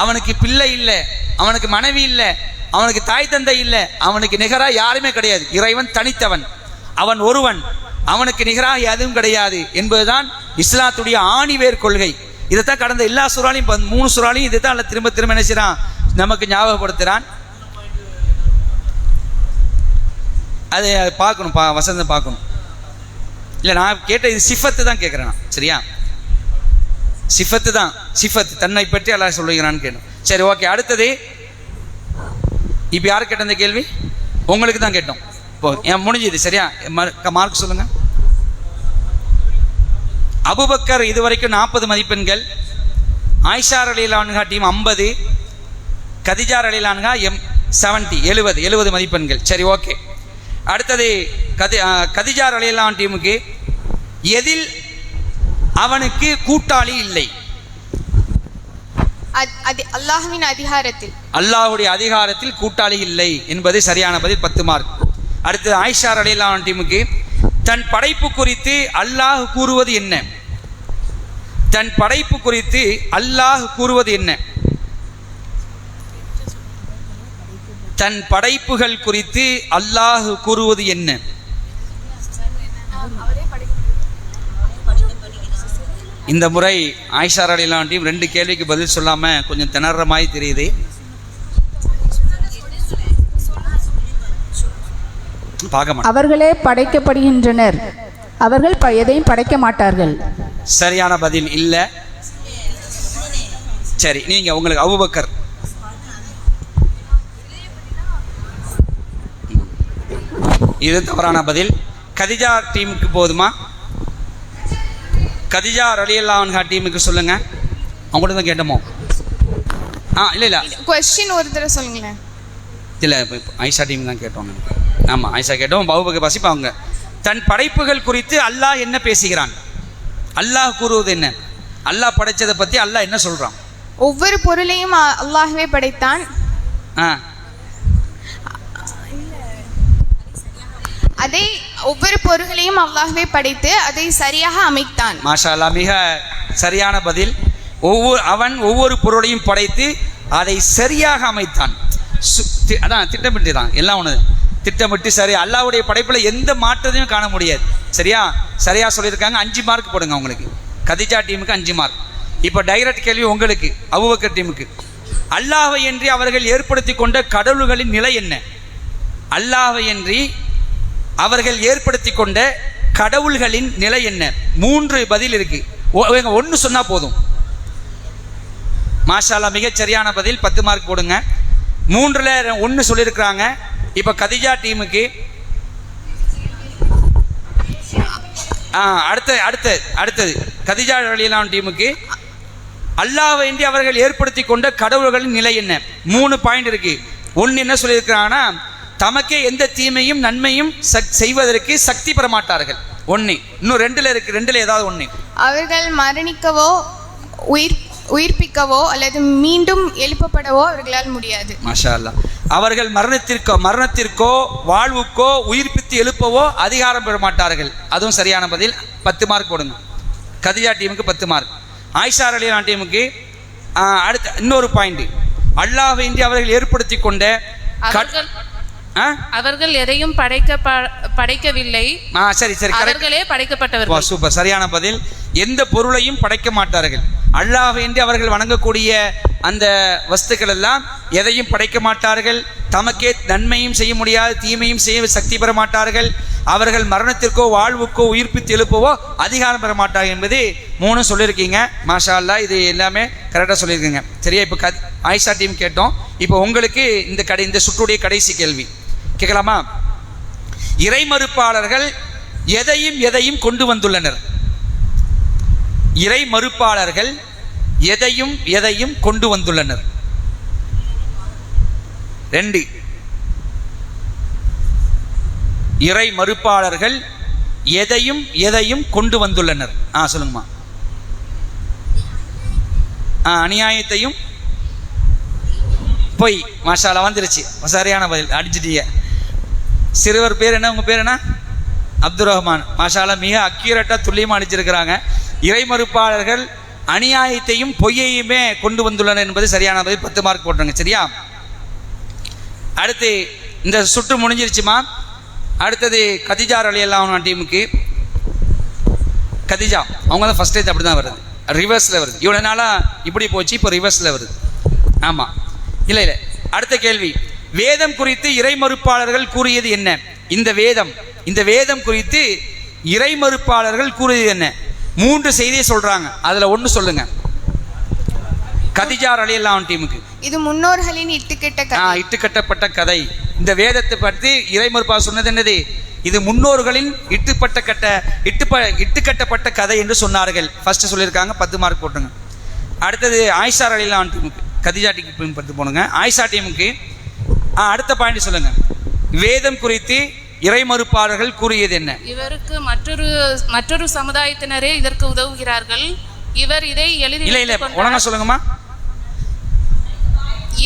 அவனுக்கு பிள்ளை இல்லை, அவனுக்கு மனைவி இல்லை, அவனுக்கு தாய் தந்தை இல்லை, அவனுக்கு நிகராக யாருமே கிடையாது. இறைவன் தனித்தவன், அவன் ஒருவன், அவனுக்கு நிகராக எதுவும் கிடையாது என்பதுதான் இஸ்லாத்துடைய ஆணிவேர் கொள்கை. இதைத்தான் கடந்த எல்லா சூறாலையும் 3 சூறாலையும் இதை தான் திரும்ப திரும்ப நினைச்சான் நமக்கு ஞாபகப்படுத்துறான். அதை பார்க்கணும், வசந்த பார்க்கணும். இல்லை, நான் கேட்ட இது சிஃபத்து தான் கேட்குறேன். சரியா? சிஃபத்து தான், சிஃபத் தன்னை பற்றி அல்லாஹ் சொல்லுகிறான்னு கேட்டோம். சரி, ஓகே. அடுத்தது இப்போ யார் கேட்ட இந்த கேள்வி? உங்களுக்கு தான் கேட்டோம். இப்போ ஏன் முடிஞ்சுது? சரியா? மார்க் சொல்லுங்க. அபூபக்கர் இதுவரைக்கும் 40 மதிப்பெண்கள், ஆயிஷா ரலியல்லாஹு அன்ஹா டீம் 50, கதிஜா ரலியல்லாஹு அன்ஹா 70 மதிப்பெண்கள். சரி, ஓகே. அடுத்தது கதிஜா ரலியல்லாஹு அன்ஹா டீமுக்கு எதில் அவனுக்கு கூட்டாளி இல்லை? அல்லாஹ்வின் அதிகாரத்தில். அல்லாஹ்வுடைய அதிகாரத்தில் கூட்டாளி இல்லை என்பது சரியான பதில். 10 மார்க். அடுத்து ஆயிஷா ரலியல்லாஹு அன்ஹா டீமுக்கு தன் படைப்பு குறித்து அல்லாஹ் கூறுவது என்ன? தன் படைப்பு குறித்து அல்லாஹ் கூறுவது என்ன? தன் படைப்புகள் குறித்து அல்லாஹ் கூறுவது என்ன? இந்த முறை ஆயிஷா ரலியல்லாஹு அன்ஹா ரெண்டு கேள்விக்கு பதில் சொல்லாம கொஞ்சம் திணற மாதிரி தெரியுது. அவர்களே படைக்கப்படுகின்றனர், அவர்கள் எதையும் படைக்க மாட்டார்கள். சரியான பதில் இல்ல. சரி, நீங்க உங்களுக்கு அபூபக்கர். இது தவறான பதில். கதிஜா டீமுக்கு போதுமா? கதிஜா ரலியல்லாஹு அன்ஹா டீமுக்கு சொல்லுங்க. அவங்கள்ட்ட தான் கேட்டோமோ? இல்ல கொஸ்டின் ஒரு தடவை சொல்லுங்களேன். இல்லை, இப்போ ஆயிஷா டீம் தான் கேட்டோம். ஆமாம், ஆயிஷா கேட்டோம். அபூபக்கர் வாசிப்பாங்க. தன் படைப்புகள் குறித்து அல்லாஹ் என்ன பேசுகிறான்? அல்லாஹ் கூறுவது என்ன? அல்லாஹ் படைச்சதை பற்றி அல்லாஹ் என்ன சொல்கிறான்? ஒவ்வொரு பொருளையும் அல்லாஹ்வே படைத்தான். அதை ஒவ்வொரு பொருளையும் அல்லாஹ்வே படைத்து அதை சரியாக அமைத்தான். மாஷா அல்லாஹ், மிக சரியான பதில். அவன் ஒவ்வொரு பொருளையும் படைத்து அதை சரியாக அமைத்தான். அதான் திட்டமிட்டு தான் எல்லாம் ஒன்று திட்டமிட்டு சரி. அல்லாஹ்வுடைய படைப்பில் எந்த மாற்றத்தையும் காண முடியாது. சரியா சொல்லியிருக்காங்க. 5 மார்க் போடுங்க உங்களுக்கு. கதிஜா டீமுக்கு 5 மார்க். இப்போ டைரக்ட் கேள்வி உங்களுக்கு, அபூபக்கர் டீமுக்கு. அல்லாஹ்வை என்று அவர்கள் ஏற்படுத்தி கொண்ட கடவுள்களின் நிலை என்ன? அல்லாஹ்வை என்று அவர்கள் ஏற்படுத்தி கொண்ட கடவுள்களின் நிலை என்ன? 3 பதில் இருக்கு. ஒன்று சொன்னா போதும். மாஷா அல்லாஹ், மிகச் சரியான பதில். 10 மார்க் போடுங்க. 3ல் 1 சொல்லியிருக்கிறாங்க. இப்போ கதிஜா டீமுக்கு அடுத்தது கதிஜா ரலியல்லாஹு அன்ஹா டீமுக்கு அல்லாஹ்வை என்று அவர்கள் ஏற்படுத்தி கொண்ட கடவுள்களின் நிலை என்ன? 3 பாயிண்ட் இருக்கு. 1 என்ன சொல்லியிருக்கிறாங்கன்னா, தமக்கே எந்த தீமையும் நன்மையும் செய்வதற்கு சக்தி பெற மாட்டார்கள். 1. இன்னும் 2ல் இருக்கு. 2ல் ஏதாவது 1. அவர்கள் மரணிக்கவோ உயிர்ப்பிக்கவோ அல்லது மீண்டும் எழுப்பப்படவோ அவர்களால் முடியாது. மாஷா அல்லாஹ். அவர்கள் மரணத்திற்கோ வாழ்வுக்கோ உயிர்ப்பித்து எழுப்பவோ அதிகாரம் பெற மாட்டார்கள். அதுவும் சரியான பதில். 10 மார்க் போடுங்க. கதிஜா டீமுக்கு 10 மார்க். ஆயிஷா ரலியல்லாஹு அன்ஹா டீமுக்கு அடுத்த இன்னொரு பாயிண்ட். அல்லாஹ்வை இன்றி அவர்கள் ஏற்படுத்தி கொண்ட அவர்கள் எதையும் படைக்கவில்லை. சரி, அவர்களே படைக்கப்பட்டவர்கள். சூப்பர், சரியான பதில். எந்த பொருளையும் படைக்க மாட்டார்கள். அல்லாஹ்வை இன்றி அவர்கள் வணங்கக்கூடிய அந்த வஸ்துக்கள் எல்லாம் எதையும் படைக்க மாட்டார்கள். தமக்கே நன்மையும் செய்ய முடியாது, தீமையும் செய்ய சக்தி பெற மாட்டார்கள். அவர்கள் மரணத்திற்கோ வாழ்வுக்கோ உயிர்ப்பித்து எழுப்பவோ அதிகாரம் பெற மாட்டார்கள் என்பது 3 சொல்லியிருக்கீங்க. மாஷா அல்லாஹ், இது எல்லாமே கரெக்டாக சொல்லியிருக்கீங்க. சரியா? இப்போ ஆயிஷா டீம் கேட்டோம். இப்போ உங்களுக்கு இந்த சுற்றுடைய கடைசி கேள்வி கேட்கலாமா? இறை மறுப்பாளர்கள் எதையும் கொண்டு வந்துள்ளனர். இறை மறுப்பாளர்கள் எதையும் கொண்டு வந்துள்ளனர். 2. இறை மறுப்பாளர்கள் எதையும் கொண்டு வந்துள்ளனர். சொல்லுங்கம்மா. அநியாயத்தையும் பொய். மாஷா அல்லாஹ், வந்துருச்சு. சரியான பதில், அடிச்சிட்டீங்க. சிறுவர் பேர் என்ன? உங்க பேர் என்ன? அப்துல் ரஹ்மான். மாஷா அல்லாஹ், மிக அக்யூரேட்டாக துல்லியமாக அடிச்சிருக்கிறாங்க. இறை மறுப்பாளர்கள் அநியாயத்தையும் பொய்யையுமே கொண்டு வந்துள்ளனர் என்பது சரியான பதில். 10 மார்க் போட்டுருங்க. சரியா? அடுத்து இந்த சுற்று முடிஞ்சிருச்சுமா. அடுத்தது கதிஜா ரலியல்லாஹு அன்ஹா டீமுக்கு. கதிஜா அவங்க தான் ஃபர்ஸ்ட் ஸ்டேஜ். அப்படி தான் வருது, ரிவர்ஸில் வருது. இவ்வளோ நாளாக இப்படி போச்சு, இப்போ ரிவர்ஸில் வருது. ஆமாம், இல்லை. அடுத்த கேள்வி. வேதம் குறித்து இறை மறுப்பாளர்கள் கூறியது என்ன? இந்த வேதம் குறித்து இறை மறுப்பாளர்கள் கூறியது என்ன? 3 செய்தியை சொல்றாங்க. அதுல 1 சொல்லுங்க. கதிஜா ரலியல்லாஹு அன்ஹா டீமுக்கு. இது முன்னோர்களின் இட்டுக்கட்டப்பட்ட கதை. இந்த வேதத்தை பற்றி இறை மறுப்பாளர் சொன்னது என்னது? இது முன்னோர்களின் இட்டுக்கட்டப்பட்ட கதை என்று சொன்னார்கள். ஃபர்ஸ்ட் சொல்லியிருக்காங்க. 10 மார்க் போட்டுங்க. அடுத்தது ஆயிஷா ரலியல்லாஹு அன்ஹா டீமுக்கு. கதிஜா டீமுக்கு 10 போடுங்க. ஆயிஷா டீமுக்கு அடுத்த பாயிண்ட் சொல்லுங்க. வேதம் குறித்து இறை மறுப்பாளர்கள் கூறியது என்ன? இவருக்கு மற்றொரு சமுதாயத்தினரே இதற்கு உதவுகிறார்கள். இவர் இதை ஒழுங்கா சொல்லுங்கம்மா.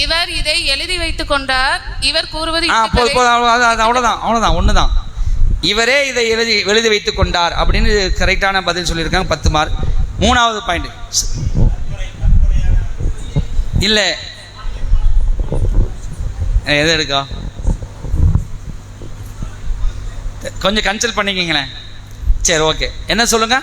இவர் இதை எழுதி வைத்துக் கொண்டார். இவர் கூறுவது அவ்வளவுதான். ஒண்ணுதான். இவரே இதை எழுதி வைத்துக் கொண்டார் அப்படின்னு கரெக்டான பதில் சொல்லியிருக்காங்க. 10 மார்க். 3வது பாயிண்ட் இல்லை எது எடுக்கா கொஞ்சம் கன்சல்ட் பண்ணிக்கிங்களேன். சரி ஓகே, என்ன சொல்லுங்க?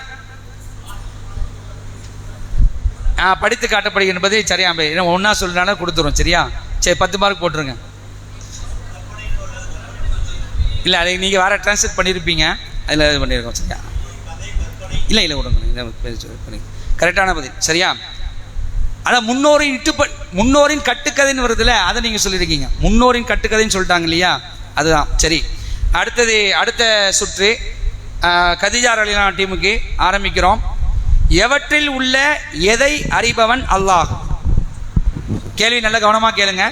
படித்து காட்டப்படுகின்றது சரியா? ஒன்றா சொல்லினாலும் கொடுத்துரும். சரியா? சரி 10 மார்க் போட்டுருங்க. இல்லை அதை நீங்கள் வேறு ட்ரான்ஸ்லேட் பண்ணியிருப்பீங்க, அதில் இது பண்ணியிருக்கோம். சரியா? இல்லை விடுங்க, கரெக்டான பதில். சரியா? அதான் முன்னோரின் கட்டுக்கதைன்னு வருதுல்ல, அதை நீங்கள் சொல்லியிருக்கீங்க. முன்னோரின் கட்டுக்கதைன்னு சொல்லிட்டாங்க இல்லையா, அதுதான். சரி, அடுத்த சுற்று கதீஜா ரலியல்லாஹு டீமுக்கு ஆரம்பிக்கிறோம். எவற்றில் உள்ள எதை அறிபவன் அல்லாஹ்? கேள்வி நல்ல கவனமாக கேளுங்க.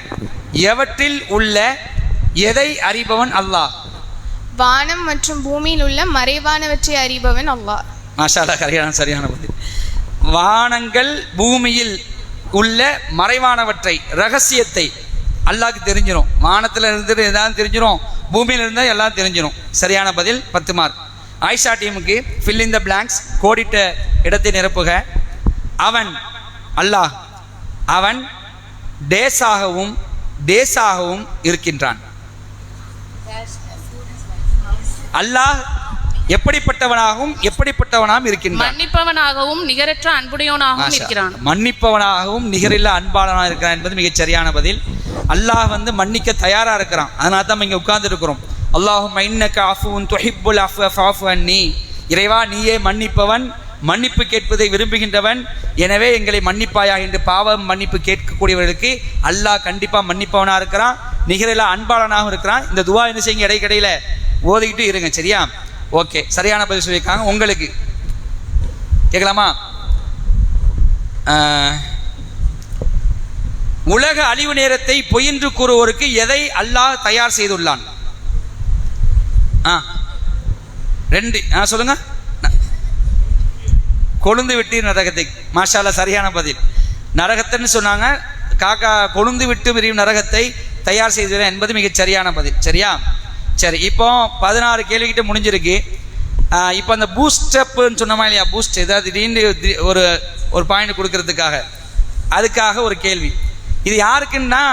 எவற்றில் உள்ள எதை அறிபவன் அல்லாஹ்? வானம் மற்றும் பூமியில் உள்ள மறைவானவற்றை அறிபவன் அல்லாஹ். மாஷா அல்லாஹ், சரியான பதில். வானங்கள் பூமியில் உள்ள மறைவானவற்றை, ரகசியத்தை அல்லாஹ்க்கு தெரிஞ்சிடும். வானத்தில் இருந்து எதாவது தெரிஞ்சிடும், பூமியில் இருந்தால் எல்லாம் தெரிஞ்சிடும். சரியான பதில். 10 மார்க். ஆயிஷா டீமுக்கு ஃபில் இன் த பிளாங்க்ஸ், கோடிட்ட இடத்தை நிரப்புக. அவன் அல்லாஹ், அவன் டேஸாகவும் இருக்கின்றான். அல்லாஹ் எப்படிப்பட்டவனாகவும் இருக்கின்றான்? மன்னிப்பவனாகவும் நிகரற்ற அன்புடையவனாகவும் இருக்கிறான். மன்னிப்பவனாகவும் நிகரில்லா அன்பாளனாக இருக்கிறான் என்பது மிகச் சரியான பதில். அல்லாஹ் மன்னிக்க தயாரா இருக்கிறான். அதனால தான் இங்கே உட்கார்ந்து இருக்கிறோம். அல்லாஹும்ம இன்னக அஃபுவுன் துஹிப்புல் அஃப்வ ஃபஅஃபு அன்னி. இறைவா, நீயே மன்னிப்பவன், மன்னிப்பு கேட்பதை விரும்புகின்றவன், எனவே எங்களை மன்னிப்பாயா என்று பாவம் மன்னிப்பு கேட்கக்கூடியவர்களுக்கு அல்லாஹ் கண்டிப்பாக மன்னிப்பவனாக இருக்கிறான், நிகரில்லா அன்பாளனாகவும் இருக்கிறான். இந்த துவா என்ன செய்யுங்க, இடைக்கடையில் ஓதிக்கிட்டு இருங்க. சரியா? ஓகே, சரியான பதில் சொல்லியிருக்காங்க. உங்களுக்கு கேட்கலாமா? உலக அழிவு நேரத்தை பொய்யென்று கூறுவோருக்கு எதை அல்லாஹ் தயார் செய்துள்ளான்? 2 சொல்லுங்க. கொழுந்து விட்டு நரகத்தை. மாஷா அல்லாஹ், சரியான பதில். நரகத்தைன்னு சொன்னாங்க, காக்கா கொழுந்து விட்டு விரியும் நரகத்தை தயார் செய்துள்ளேன் என்பது மிகச் சரியான பதில். சரியா? சரி, இப்போ 16 கேள்விக்கிட்ட முடிஞ்சிருக்கு. இப்போ அந்த பூஸ்டப்னு சொன்னோமா இல்லையா, பூஸ்ட் ஏதாவது திடீர்னு ஒரு பாயிண்ட் கொடுக்கறதுக்காக, அதுக்காக ஒரு கேள்வி. இது யாருக்குன்னா,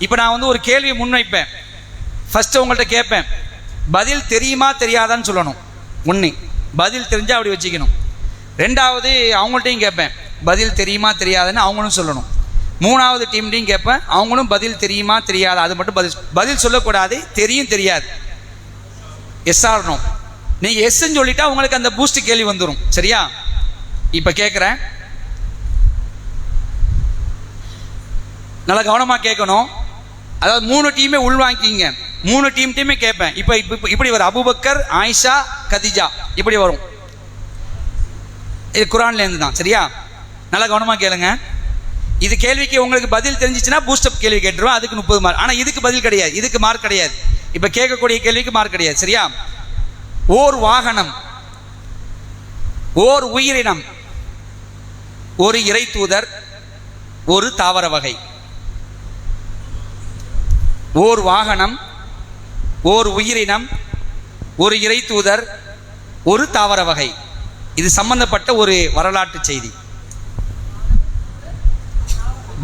இப்போ நான் ஒரு கேள்வியை முன்வைப்பேன். ஃபஸ்ட்டு உங்கள்கிட்ட கேட்பேன், பதில் தெரியுமா தெரியாதான்னு சொல்லணும். 1, பதில் தெரிஞ்சால் அப்படி வச்சுக்கணும். 2வது அவங்கள்ட்டையும் கேட்பேன், பதில் தெரியுமா தெரியாதுன்னு அவங்களும் சொல்லணும். 3வது டீம்டையும் கேட்பேன், அவங்களும் பதில் தெரியுமா தெரியாதா, அது மட்டும் பதில் சொல்லக்கூடாது. தெரியும் தெரியாது, எஸ் ஆர் நோ. நீங்கள் எஸ்ன்னு சொல்லிட்டா உங்களுக்கு அந்த பூஸ்ட் கேள்வி வந்துடும். சரியா? இப்போ கேட்குறேன், நல்லா கவனமாக கேட்கணும். அதாவது 3 டீமே உள்வாங்கிக்கிங்க. 3 டீம்டையுமே கேட்பேன். இப்போ இப்படி வரும், அபூபக்கர், ஆயிஷா, கதீஜா, இப்படி வரும். இது குரான்லேருந்து தான். சரியா? நல்லா கவனமாக கேளுங்க. இது கேள்விக்கு உங்களுக்கு பதில் தெரிஞ்சிச்சுன்னா பூஸ்டப் கேள்வி கேட்டுருவோம், அதுக்கு 30 மார்க். ஆனால் இதுக்கு பதில் கிடையாது, இதுக்கு மார்க் கிடையாது. இப்போ கேட்கக்கூடிய கேள்விக்கு மார்க் கிடையாது. சரியா? ஓர் வாகனம், ஓர் உயிரினம், ஒரு இறை தூதர், ஒரு தாவர வகை. ஓர் வாகனம், ஓர் உயிரினம், ஒரு இறை தூதர், ஒரு தாவர வகை. இது சம்பந்தப்பட்ட ஒரு வரலாற்று செய்தி.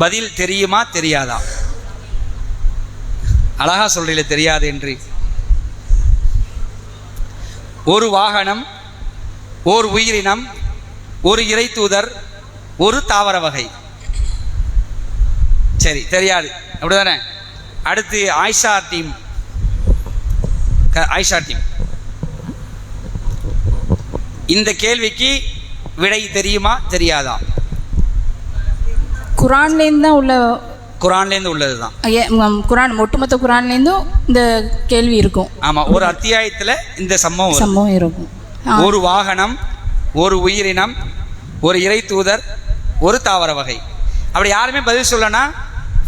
பதில் தெரியுமா தெரியாதா? அழகா சொல்றீங்களே தெரியாது என்று. ஒரு வாகனம், ஓர் உயிரினம், ஒரு இறை தூதர், ஒரு தாவர வகை. சரி, தெரியாது, அப்படிதானே? அடுத்து ஆயிஷா டீம். இந்த கேள்விக்கு விடை தெரியுமா தெரியாதா? குரான்லேருந்து உள்ளது தான். குரான் ஒட்டுமொத்த குரான்லேருந்தும் இந்த கேள்வி இருக்கும். ஆமாம், ஒரு அத்தியாயத்தில் இந்த சம்பவம் இருக்கும். ஒரு வாகனம், ஒரு உயிரினம், ஒரு இறை தூதர், ஒரு தாவர வகை. அப்படி யாருமே பதில் சொல்லனா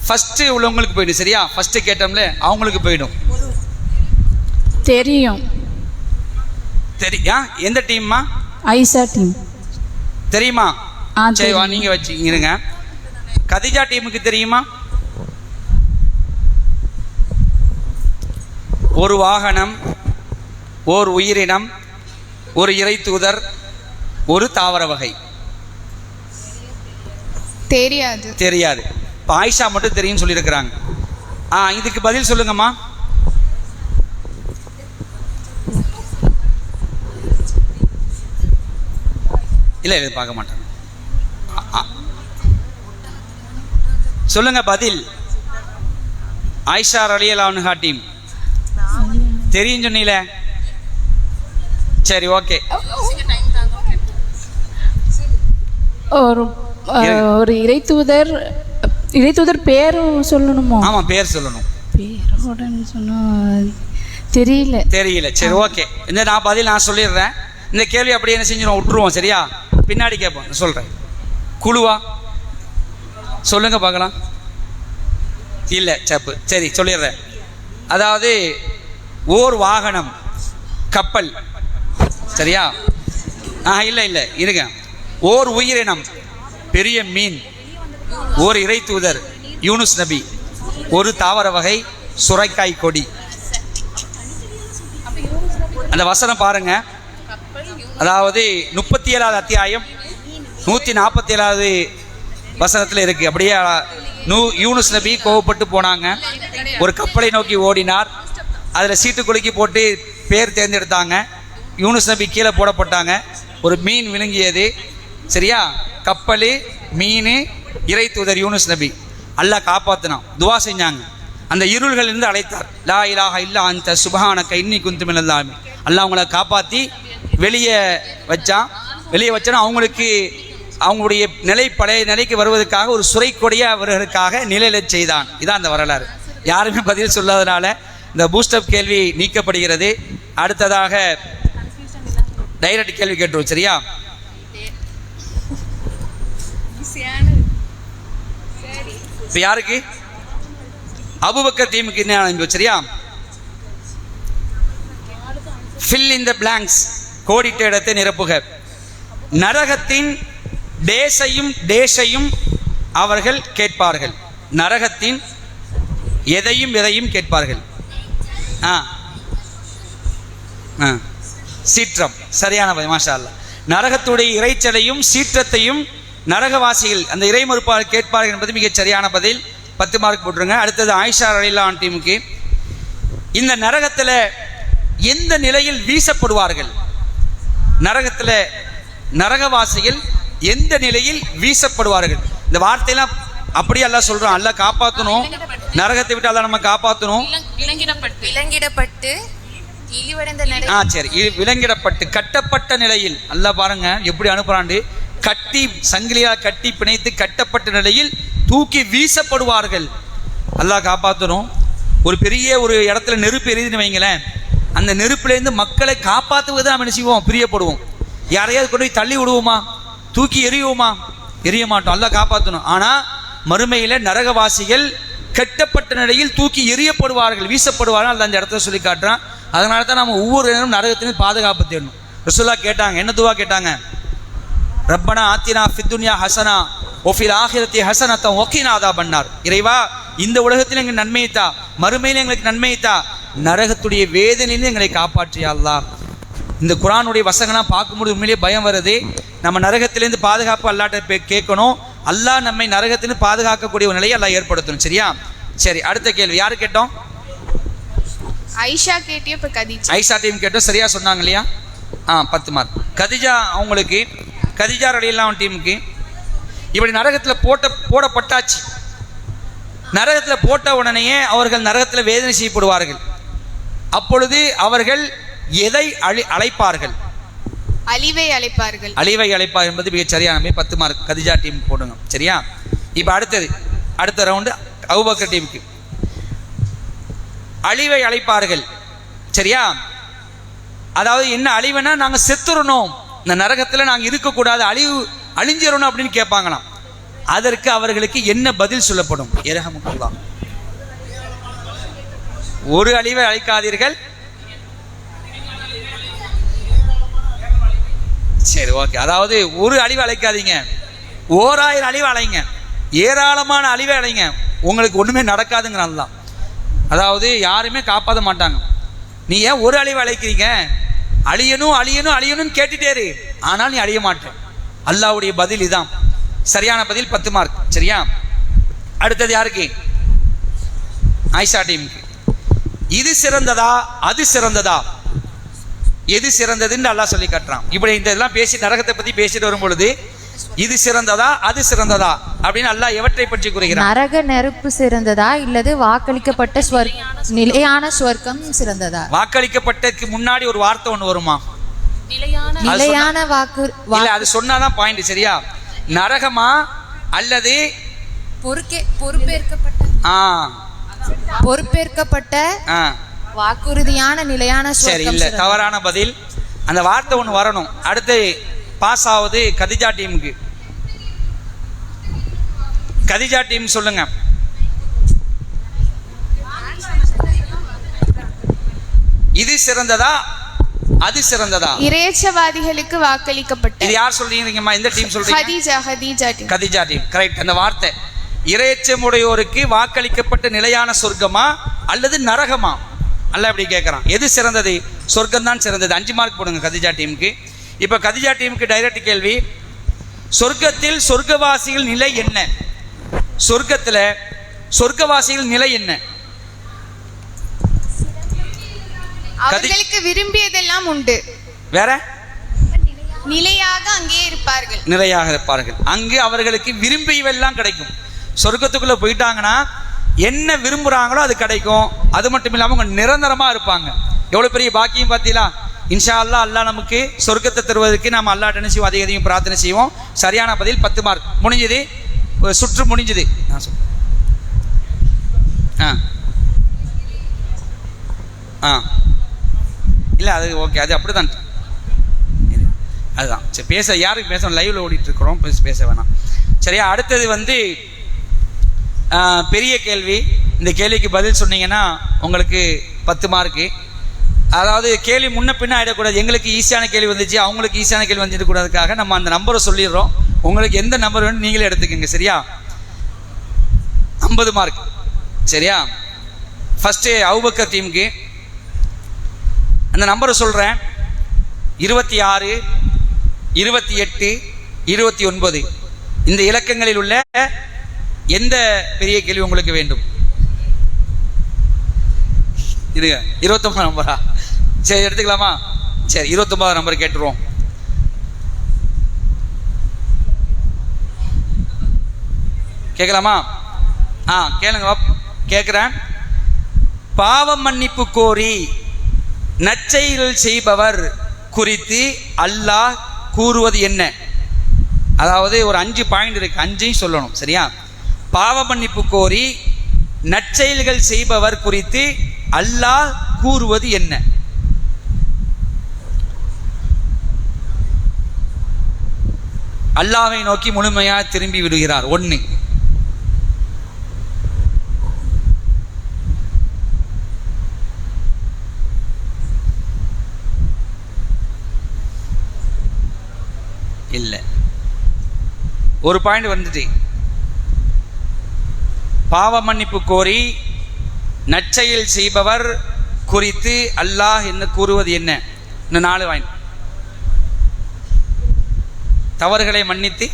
ஃபர்ஸ்ட் உள்ளவங்களுக்கு போயிடும். சரியா? ஃபர்ஸ்ட் கேட்டோம்ல அவங்களுக்கு போயிடும். தெரியும். எந்த டீம்மா? ஆயிஷா டீம். தெரியுமா? சரி, வா நீங்க வச்சுருங்க. கதீஜா டீமுக்கு தெரியுமா? ஒரு வாகனம், ஓர் உயிரினம், ஒரு இறை தூதர், ஒரு தாவர வகை. தெரியாது. தெரியாது. இப்போ ஆயிஷா மட்டும் தெரியும்னு சொல்லியிருக்கிறாங்க. இதுக்கு பதில் சொல்லுங்கம்மா. இல்லை இல்லை பார்க்க மாட்டாங்க. சொல்லுங்க பதில். ஆயிஷா ரலியல்லாஹு அன்ஹா டீம் தெரியும் சொன்னீல. சரி ஓகே. ஒரு இறைத்தூதர் பேரும் சொல்லணுமோ? ஆமா பேர் சொல்லணும். பேரோட சொன்னா தெரியல. சரி ஓகே. இந்த நான் பதில் நான் சொல்லிடுறேன். இந்த கேள்வி அப்படியே என்ன செஞ்சிடும் விட்டுருவோம். சரியா? பின்னாடி கேட்போம். சொல்றேன். குழுவா சொல்லுங்க பார்க்கலாம். இல்லை சப்பு. சரி சொல்லிடுறேன். அதாவது ஓர் வாகனம், கப்பல். சரியா? இல்லை இருங்க. ஓர் உயிரினம், பெரிய மீன், ஓர் இறை தூதர் யூனுஸ் நபி, ஒரு தாவர வகை சுரைக்காய் கொடி. அந்த வசனம் பாருங்க. அதாவது 37வது அத்தியாயம் 147வது வசனத்தில் இருக்கு. அப்படியே யூனுஸ் நபி கோவப்பட்டு போனாங்க. ஒரு கப்பலை நோக்கி ஓடினார். அதில் சீட்டு குலுக்கி போட்டு பேர் தேர்ந்தெடுத்தாங்க. யூனுஸ் நபி கீழே போடப்பட்டாங்க. ஒரு மீன் விழுங்கியது. சரியா? கப்பல், மீன், இறை தூதர் யூனுஸ் நபி. அல்லாஹ் காப்பாற்றினான். துவா செஞ்சாங்க. அந்த இருள்கள் இருந்து அழைத்தார். லா இலாஹ இல்லா அன்த சுப்ஹானக இன்னி குன்து மினல் ஸாலிமீன். அல்லாஹ் அவங்கள காப்பாற்றி வெளியே வச்சானா அவங்களுக்கு அவங்களுடைய நிலை பழைய நிலைக்கு வருவதற்காக ஒரு சுரைக்கொடியை அவர்களுக்காக நிலையில செய்தான். இதான் அந்த வரலாறு. யாருமே பதில் சொல்லாதனால இந்த பூஸ்டப் கேள்வி நீக்கப்படுகிறது. அடுத்ததாக டைரக்ட் கேள்வி கேட்டுருவோம். சரியா? இப்போ யாருக்கு? அபூபக்கர் டீமுக்கு என்ன அனுப்பி. சரியா? ஃபில் இன் த பிளாங்க்ஸ், கோடிட்ட இடத்தை நிரப்புக. நரகத்தின் டேஷையும் அவர்கள் கேட்பார்கள். நரகத்தின் எதையும் கேட்பார்கள். சீற்றம். சரியான பதில். மாஷா அல்லாஹ். நரகத்துடைய இறைச்சலையும் சீற்றத்தையும் நரகவாசிகள், அந்த இறை மறுப்பாளர் கேட்பார்கள் என்பது மிகச் சரியான பதில். 10 மார்க் போட்டுருங்க. அடுத்தது ஆயிஷா ரலியல்லாஹு அன்ஹா டீமுக்கு. இந்த நரகத்தில் எந்த நிலையில் வீசப்படுவார்கள்? நரகத்தில் நரகவாசிகள் எந்த நிலையில் வீசப்படுவார்கள்? இந்த வார்த்தையெல்லாம் அப்படியே அல்லாஹ் சொல்றான். அல்லாஹ் காப்பாற்றணும். நரகத்தை விட்டு அல்லாஹ் நம்ம காப்பாற்றணும். விலங்கிடப்பட்டு இழிவடைந்த நிலை. சரி. விலங்கிடப்பட்டு கட்டப்பட்ட நிலையில். அல்லாஹ் பாருங்க எப்படி அனுப்புறாண்டு. கட்டி சங்கிலியால் கட்டி பிணைத்து கட்டப்பட்ட நிலையில் தூக்கி வீசப்படுவார்கள். அல்லாஹ் காப்பாற்றணும். ஒரு பெரிய ஒரு இடத்துல நெருப்பு எரியுதுன்னு வைங்களேன். அந்த நெருப்புலேருந்து மக்களை காப்பாற்றுவது நாம் என்ன செய்வோம்? பிரியப்படுவோம். யாரையாவது கொண்டு போய் தள்ளி விடுவோமா? தூக்கி எறியுவோமா? எரிய மாட்டோம். அல்லாஹ் காப்பாற்றணும். ஆனால் மறுமையில் நரகவாசிகள் கட்டப்பட்ட நிலையில் தூக்கி எரியப்படுவார்கள், வீசப்படுவார்கள். அல்ல அந்த இடத்துல சொல்லி காட்டுறான். அதனால தான் நம்ம ஒவ்வொரு நேரம் நரகத்திலும் பாதுகாப்பு தேடணும். ரசூலுல்லாஹ் கேட்டாங்க. என்ன துவா கேட்டாங்க? ரப்பனா ஆத்தினா ஃபித்துன்யா ஹசனா ஒஃபில் ஆஹிரத்தி ஹசனத்தம் ஒக்கினா அதாபன்னார். இறைவா, இந்த உலகத்தில் எங்களுக்கு நன்மையத்தா, மறுமையில் எங்களுக்கு நன்மையத்தா, நரகத்துடைய வேதனையிலிருந்து எங்களை காப்பாற்றியா அல்லாஹ். இந்த குர்ஆனுடைய வசனங்கள்லாம் பார்க்கும்போது உண்மையிலேயே பயம் வருது. நம்ம நரகத்திலேருந்து பாதுகாப்பு அல்லாஹ்ட்ட கேட்கணும். அல்லாஹ் நம்மை நரகத்திலிருந்து பாதுகாக்கக்கூடிய ஒரு நிலையை அல்லாஹ் ஏற்படுத்தணும். சரியா? சரி. அடுத்த கேள்வி யாரு கேட்டோம்? ஐஷா கேட்டியோ. இப்போ கதீஜா. ஐஷா டீம் கேட்டோம். சரியா சொன்னாங்க இல்லையா? 10 மார்க். கதீஜா அவங்களுக்கு, கதீஜா ரலியல்லாஹு அன்ஹா டீமுக்கு. இப்படி நரகத்தில் போடப்பட்டாச்சு. நரகத்தில் போட்ட உடனேயே அவர்கள் நரகத்தில் வேதனை செய்யப்படுவார்கள். அப்பொழுது அவர்கள் எதை அழைப்பார்கள்? அழிவை அழைப்பார்கள். அழிவை அழைப்பார்கள் என்பது மிகச் சரியான 10 மார்க். கதீஜா டீம் போடுங்க. சரியா? இப்போ அடுத்த ரவுண்டு அபூபக்கர் டீமுக்கு. அழிவை அழைப்பார்கள். சரியா? அதாவது என்ன அழிவுனா, நாங்கள் செத்துறணும், இந்த நரகத்தில் நாங்கள் இருக்கக்கூடாது, அழிஞ்சிடணும் அப்படின்னு கேட்பாங்களாம். அதற்கு அவர்களுக்கு என்ன பதில் சொல்லப்படும்? இரஹமுல்லாஹ். ஒரு அழிவை அழைக்காதீர்கள். சரி ஓகே. அதாவது ஒரு அழிவை அழைக்காதீங்க, 1000 அழிவை அழைங்க, ஏராளமான அழிவை அழைங்க, உங்களுக்கு ஒன்றுமே நடக்காதுங்கிறான். அதாவது யாருமே காப்பாற்ற மாட்டாங்க. நீ ஏன் ஒரு அழிவை அழைக்கிறீங்க? அழியணும் அழியணும் அழியணும்னு கேட்டுட்டே இரு, ஆனால் நீ அழிய மாட்டேன். அல்லாஹ்வுடைய பதில் இதான். சரியான பதில் 10 மார்க். சரியா? அடுத்தது யாருக்கு? ஆயிஷா டீமுக்கு. இது சிறந்ததா அது சிறந்ததா, எது சிறந்ததுன்னு அல்லாஹ் சொல்லி காட்டுறான். இப்படி இதெல்லாம் பேசி நரகத்தை பத்தி பேசிட்டு வரும் பொழுது இது சிறந்ததா அது சிறந்ததா அப்படின்னு அல்லாஹ் எவற்றை பற்றி கூறுகிறான்? நரக நெருப்பு சிறந்ததா இல்லது வாக்களிக்கப்பட்ட நிலையான சொர்க்கம் சிறந்ததா? வாக்களிக்கப்பட்டதுக்கு முன்னாடி ஒரு வார்த்தை ஒன்று வருமா? நிலையான வாக்கு. இல்ல, அது சொன்னாதான் பாயிண்ட். சரியா? நரகமா அல்லது பொறுப்பேற்கப்பட்ட வாக்குறுதியான நிலையான சரி, சொர்க்கம். இல்ல, தவறான பதில். அந்த வார்த்தை ஒன்று வரணும். அடுத்து பாஸ் ஆகுது கதிஜா டீமுக்கு. கதிஜா டீம் சொல்லுங்க. இது சிறந்ததா அது சிறந்ததா? இறையச்சவாதிகளுக்கு வாக்களிக்கப்பட்ட. இது யார் சொல்றீங்கம்மா? இந்த டீம் சொல்றீங்க? Khadija team. Khadija team. Correct. அந்த வார்த்தை இறையச்சமுடையோருக்கு வாக்களிக்கப்பட்ட நிலையான சொர்க்கமா அல்லது நரகமா? அல்ல இப்படி கேட்கறான். எது சிறந்தது? சொர்க்கம் தான் சிறந்தது. 5 மார்க் போடுங்க கதிஜா டீமுக்கு. இப்ப கதிஜா டீமுக்கு டைரக்ட் கேள்வி. சொர்க்கத்தில் சொர்க்கவாசிகள் நிலை என்ன? சொர்க்கத்துல சொர்க்கவாசிகள் நிலை என்ன? அவர்களுக்கு விரும்பியதெல்லாம் உண்டு. வேற? நிலையாக அங்கே இருப்பார்கள். நிறையாக இருப்பார்கள். அங்கு அவர்களுக்கு விரும்பியவெல்லாம் கிடைக்கும். சொர்க்கத்துக்குள்ள போயிட்டாங்கன்னா என்ன விரும்புறாங்களோ அது கிடைக்கும். அது மட்டும் இல்லாம அவங்க நிரந்தரமா இருப்பாங்க. எவ்வளவு பெரிய பாக்கியம் பார்த்தீங்களா? இன்ஷா அல்லாஹ் அல்லாஹ் நமக்கு சொர்க்கத்தை தருவதற்கு நாம் அல்லாஹ் என்ன செய்வோம்? அதிக அதிகம் பிரார்த்தனை செய்வோம். சரியான பதில் 10 மார்க். முடிஞ்சது, சுற்று முடிஞ்சது. இல்லை அது ஓகே, அது அப்படிதான். அதுதான் சரி. பேச யாருக்கு பேசணும்? லைவ்ல ஓடிட்டு இருக்கிறோம், பேச வேணாம். சரியா? அடுத்தது வந்து பெரிய கேள்வி. இந்த கேள்விக்கு பதில் சொன்னீங்கன்னா உங்களுக்கு 10 மார்க்கு. அதாவது கேள்வி முன்ன பின்ன ஆகிடக்கூடாது. எங்களுக்கு ஈஸியான கேள்வி வந்துச்சு, அவங்களுக்கு ஈஸியான கேள்வி வந்துடக்கூடாதுக்காக நம்ம அந்த நம்பரை சொல்லிடுறோம். உங்களுக்கு எந்த நம்பர் வேணும் நீங்களே எடுத்துக்கோங்க. சரியா? 50 மார்க். சரியா? ஃபர்ஸ்ட் அபூபக்கர் டீமுக்கு அந்த நம்பரை சொல்றேன். 26, 28, 29 இந்த இலக்கங்களில் உள்ள எந்த பெரிய கேள்வி உங்களுக்கு வேண்டும்? இருங்க, 29 நம்பரா? சரி, எடுத்துக்கலாமா? சரி, 29 நம்பர் கேட்டுருவோம். கேட்கலாமா? கேளுங்க, கேட்குறேன். பாவ மன்னிப்பு கோரி நற்செயல்கள் செய்பவர் குறித்து அல்லாஹ் கூறுவது என்ன? அதாவது ஒரு 5 பாயிண்ட் இருக்கு, 5ஐயும் சொல்லணும். சரியா? பாவ மன்னிப்பு கோரி நற்செயல்கள் செய்பவர் குறித்து அல்லாஹ் கூறுவது என்ன? அல்லாஹ்வை நோக்கி முழுமையாக திரும்பி விடுகிறார். 1. இல்லை, ஒரு பாயிண்ட் வந்துட்டு. பாவ மன்னிப்பு கோரி நற்செயல் செய்பவர் குறித்து அல்லாஹ் என்ன கூறுவது என்ன? இன்னும் 4 பாயிண்ட். தவறுகளை மன்னித்து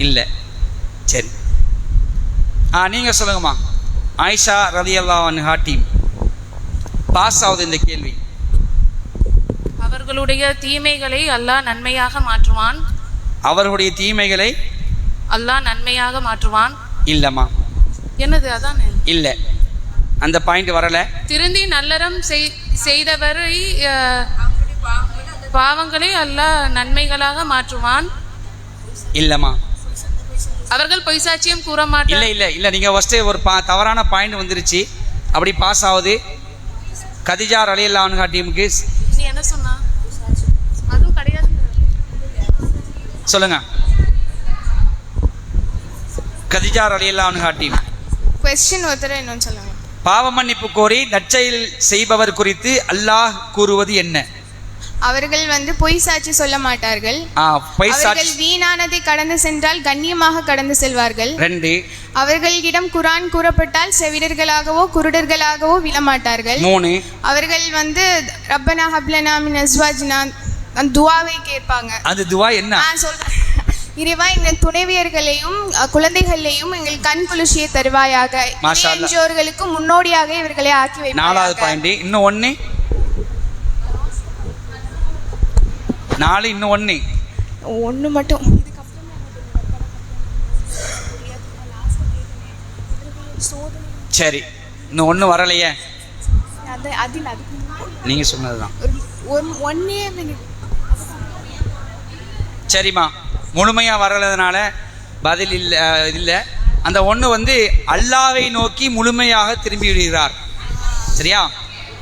இல்லை. சரி, நீங்க சொல்லுங்கம்மா. ஆயிஷா ரலியல்லாஹு அன்ஹா டீம் பாஸ் ஆகுது இந்த கேள்வி. அவர்களுடைய தீமைகளை அல்லாஹ் நன்மையாக மாற்றுவான். அவர்களுடைய தீமைகளை அல்லாஹ் நன்மையாக மாற்றுவான். இல்லம்மா. என்னது? அதான் இல்ல, அந்த பாயிண்ட் வரல. திருந்தி நல்லறம் செய்தவரை பாவங்களை அல்லாஹ் நன்மைகளாக மாற்றுவான். இல்லம்மா. அவர்கள் பொய்சாட்சியம் கூற மாட்டார். இல்ல இல்ல இல்ல, நீங்க ஃபர்ஸ்ட் ஒரு தவறான பாயிண்ட் வந்துருச்சு. அப்படி பாஸ் ஆகுது. கதிஜா ரலியல்லாஹு அன்ஹா டீமுக்கு நீ என்ன சொன்னா? அதுவும் கிடையாது. சொல்லுங்க. கதிஜா ரலியல்லாஹு அன்ஹா டீம். क्वेश्चन ஒருத்தர இன்னொன்னு சொல்லுங்க. பாவ மன்னிப்பு கோரி நற்செயல் செய்பவர் குறித்து அல்லாஹ் கூறுவது என்ன? அவர்கள் வந்து பொய் சாட்சி சொல்ல மாட்டார்கள். பொய் அவர்கள் சாட்சி வீணானதை கடந்து சென்றால் கண்ணியமாக கடந்து செல்வார்கள். 2 அவர்களிடம் குர்ஆன் கூறப்பட்டால் செவிடர்களாகவோ குருடர்களாகவோ விழமாட்டார்கள். 3 அவர்கள் வந்து ரப்பனா ஹப்லனா மின் அஸ்வாஜினா அந்த துஆவை கேட்பாங்க. அது துவா என்ன? சொல்றேன். இறைவா, எங்கள் துணைவியர்களையும் குழந்தைகளையும் எங்கள் கண் குளிர்ச்சியை தருவாயாக. மாஷா அல்லாஹ். என்ஜோர்களுக்கு முன்னோடியாக இவர்களை ஆக்கி 4வது வைப்பாயாக. பாயிண்ட். இன்னும் 1 4 இன்னும் 1 ஒன்று மட்டும். சரி, இன்னும் 1 வரலையே. அதில் நீங்க சொன்னதுதான். ஒன்னே சரிம்மா, முழுமையா வரலதுனால பதில் இல்லை. அந்த 1 வந்து அல்லாஹ்வை நோக்கி முழுமையாக திரும்பி விடுகிறார். சரியா?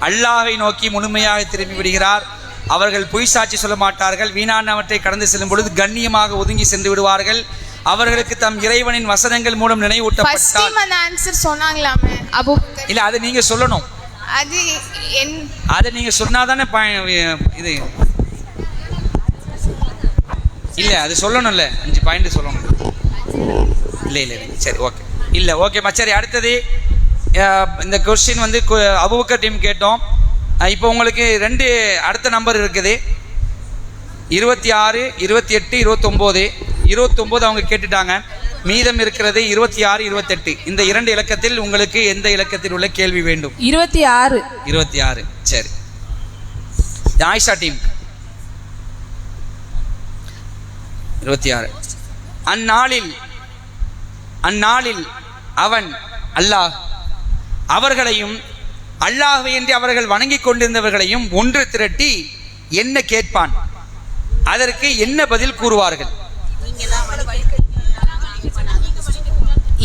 அல்லாஹ்வை நோக்கி முழுமையாக திரும்பி விடுகிறார். அவர்கள் பொய் சாட்சி சொல்ல மாட்டார்கள். வீணானவற்றை கடந்து செல்லும் பொழுது கண்ணியமாக ஒதுங்கி சென்று விடுவார்கள். அவர்களுக்கு தம் இறைவனின் வசனங்கள் மூலம் நினைவூட்டப்பட்டால் அந்த ஆன்சர் சொன்னாங்களாமே அபூபக்கர். இல்ல, அது நீங்க சொல்லணும். அது அதை நீங்க சொன்னாதானே இது இல்ல, அது சொல்லணும்ல. 5 பாயிண்ட் சொல்லணும். இல்ல சரி, ஓகே. இல்ல, ஓகேம்மா. சரி, அடுத்தது இந்த கொஸ்டின் வந்து அபூபக்கர் டீம் கேட்டோம். இப்போ உங்களுக்கு 2 அடுத்த நம்பர் இருக்குது. 26, 28, 29. 29 அவங்க கேட்டுட்டாங்க. மீதம் இருக்கிறது 26, 28. இந்த 2 இலக்கத்தில் உங்களுக்கு எந்த இலக்கத்தில் உள்ள கேள்வி வேண்டும்? 26. 26. சரி, ஆயிஷா டீம் 26. அந்நாளில் அவன் அல்லாஹ் அவர்களையும் அல்லாஹ்வை என்று அவர்கள் வணங்கிக் கொண்டிருந்தவர்களையும் ஒன்று திரட்டி என்ன கேட்பான்? அதற்கு என்ன பதில் கூறுவார்கள்?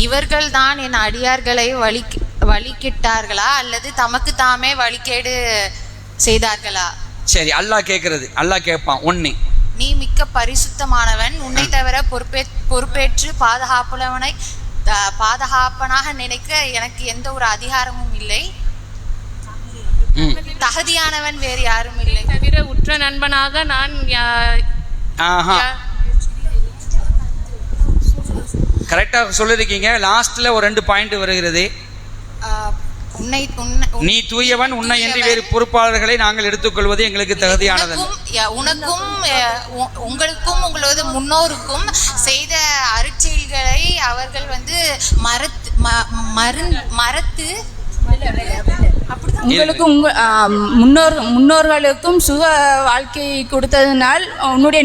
இவர்கள் தான் என் அடியார்களை வழிகிட்டார்களா அல்லது தமக்கு தாமே வழிகேடு செய்தார்களா? சரி, அல்லாஹ் கேட்கிறது. அல்லாஹ் கேட்பான். 1 நீ மிக்க பரிசுத்தமானவன், உன்னை தவிர பொறுப்பேற்று பாதுகாப்பனாக நினைக்க எனக்கு எந்த ஒரு அதிகாரமும் இல்லை. தகுதியானவன் வேறு யாரும் இல்லை. தவிர உற்ற நண்பனாக நான் கரெக்டா சொல்லிருக்கீங்க. லாஸ்ட்ல ஒரு 2 பாயிண்ட் வருகிறது. நீ தூயவன், உன்னை என்று வேறு பொறுப்பாளர்களை நாங்கள் எடுத்துக்கொள்வது எங்களுக்கு தகுதியானதல்ல. உங்களுக்கும் உங்களது முன்னோருக்கும் செய்த அருட்செயல்களை அவர்கள் வந்து மறத்து உங்களுக்கு முன்னோர்களுக்கும் சுக வாழ்க்கை கொடுத்ததினால் உன்னை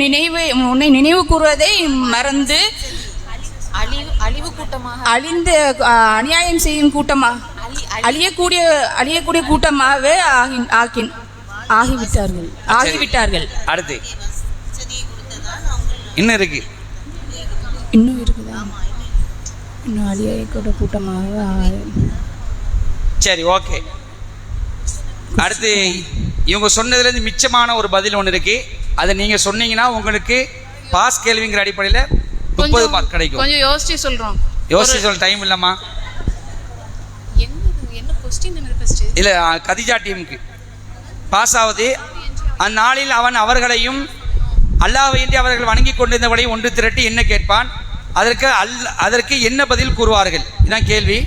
நினைவு கூறுவதை மறந்து அழிவு கூட்டமாக அழிந்து அநியாயம் செய்யும் கூட்டமாக அழியக்கூடிய கூட்டமாகவே ஆகிவிட்டார்கள். அடுத்து இன்னும் இருக்கு. இன்னும் இருக்குதா? இன்னும் அழியக்கூடிய கூட்டமாக. சரி, ஓகே. அடுத்து இவங்க சொன்னதுலேருந்து மிச்சமான ஒரு பதில் ஒன்று இருக்கு. அதை நீங்க சொன்னீங்கன்னா உங்களுக்கு பாஸ் கேள்விங்கிற அடிப்படையில் 30 மார்க் கிடைக்கும். கொஞ்சம் யோசிச்சு சொல்றோம். யோசிச்சு சொல்ல டைம் இல்லம்மா. என்ன क्वेश्चन என்ன ஃபர்ஸ்ட்? இல்ல, கதிஜா டீமுக்கு பாஸ் ஆகுது. அந்நாளில் அவன் அவர்களையும் அல்லாஹ்வை அவர்கள் வணங்கி கொண்டிருந்தவரை ஒன்று திரட்டி என்ன கேட்பான்? அதற்கு என்ன பதில் கூறுவார்கள்? இதுதான் கேள்வி.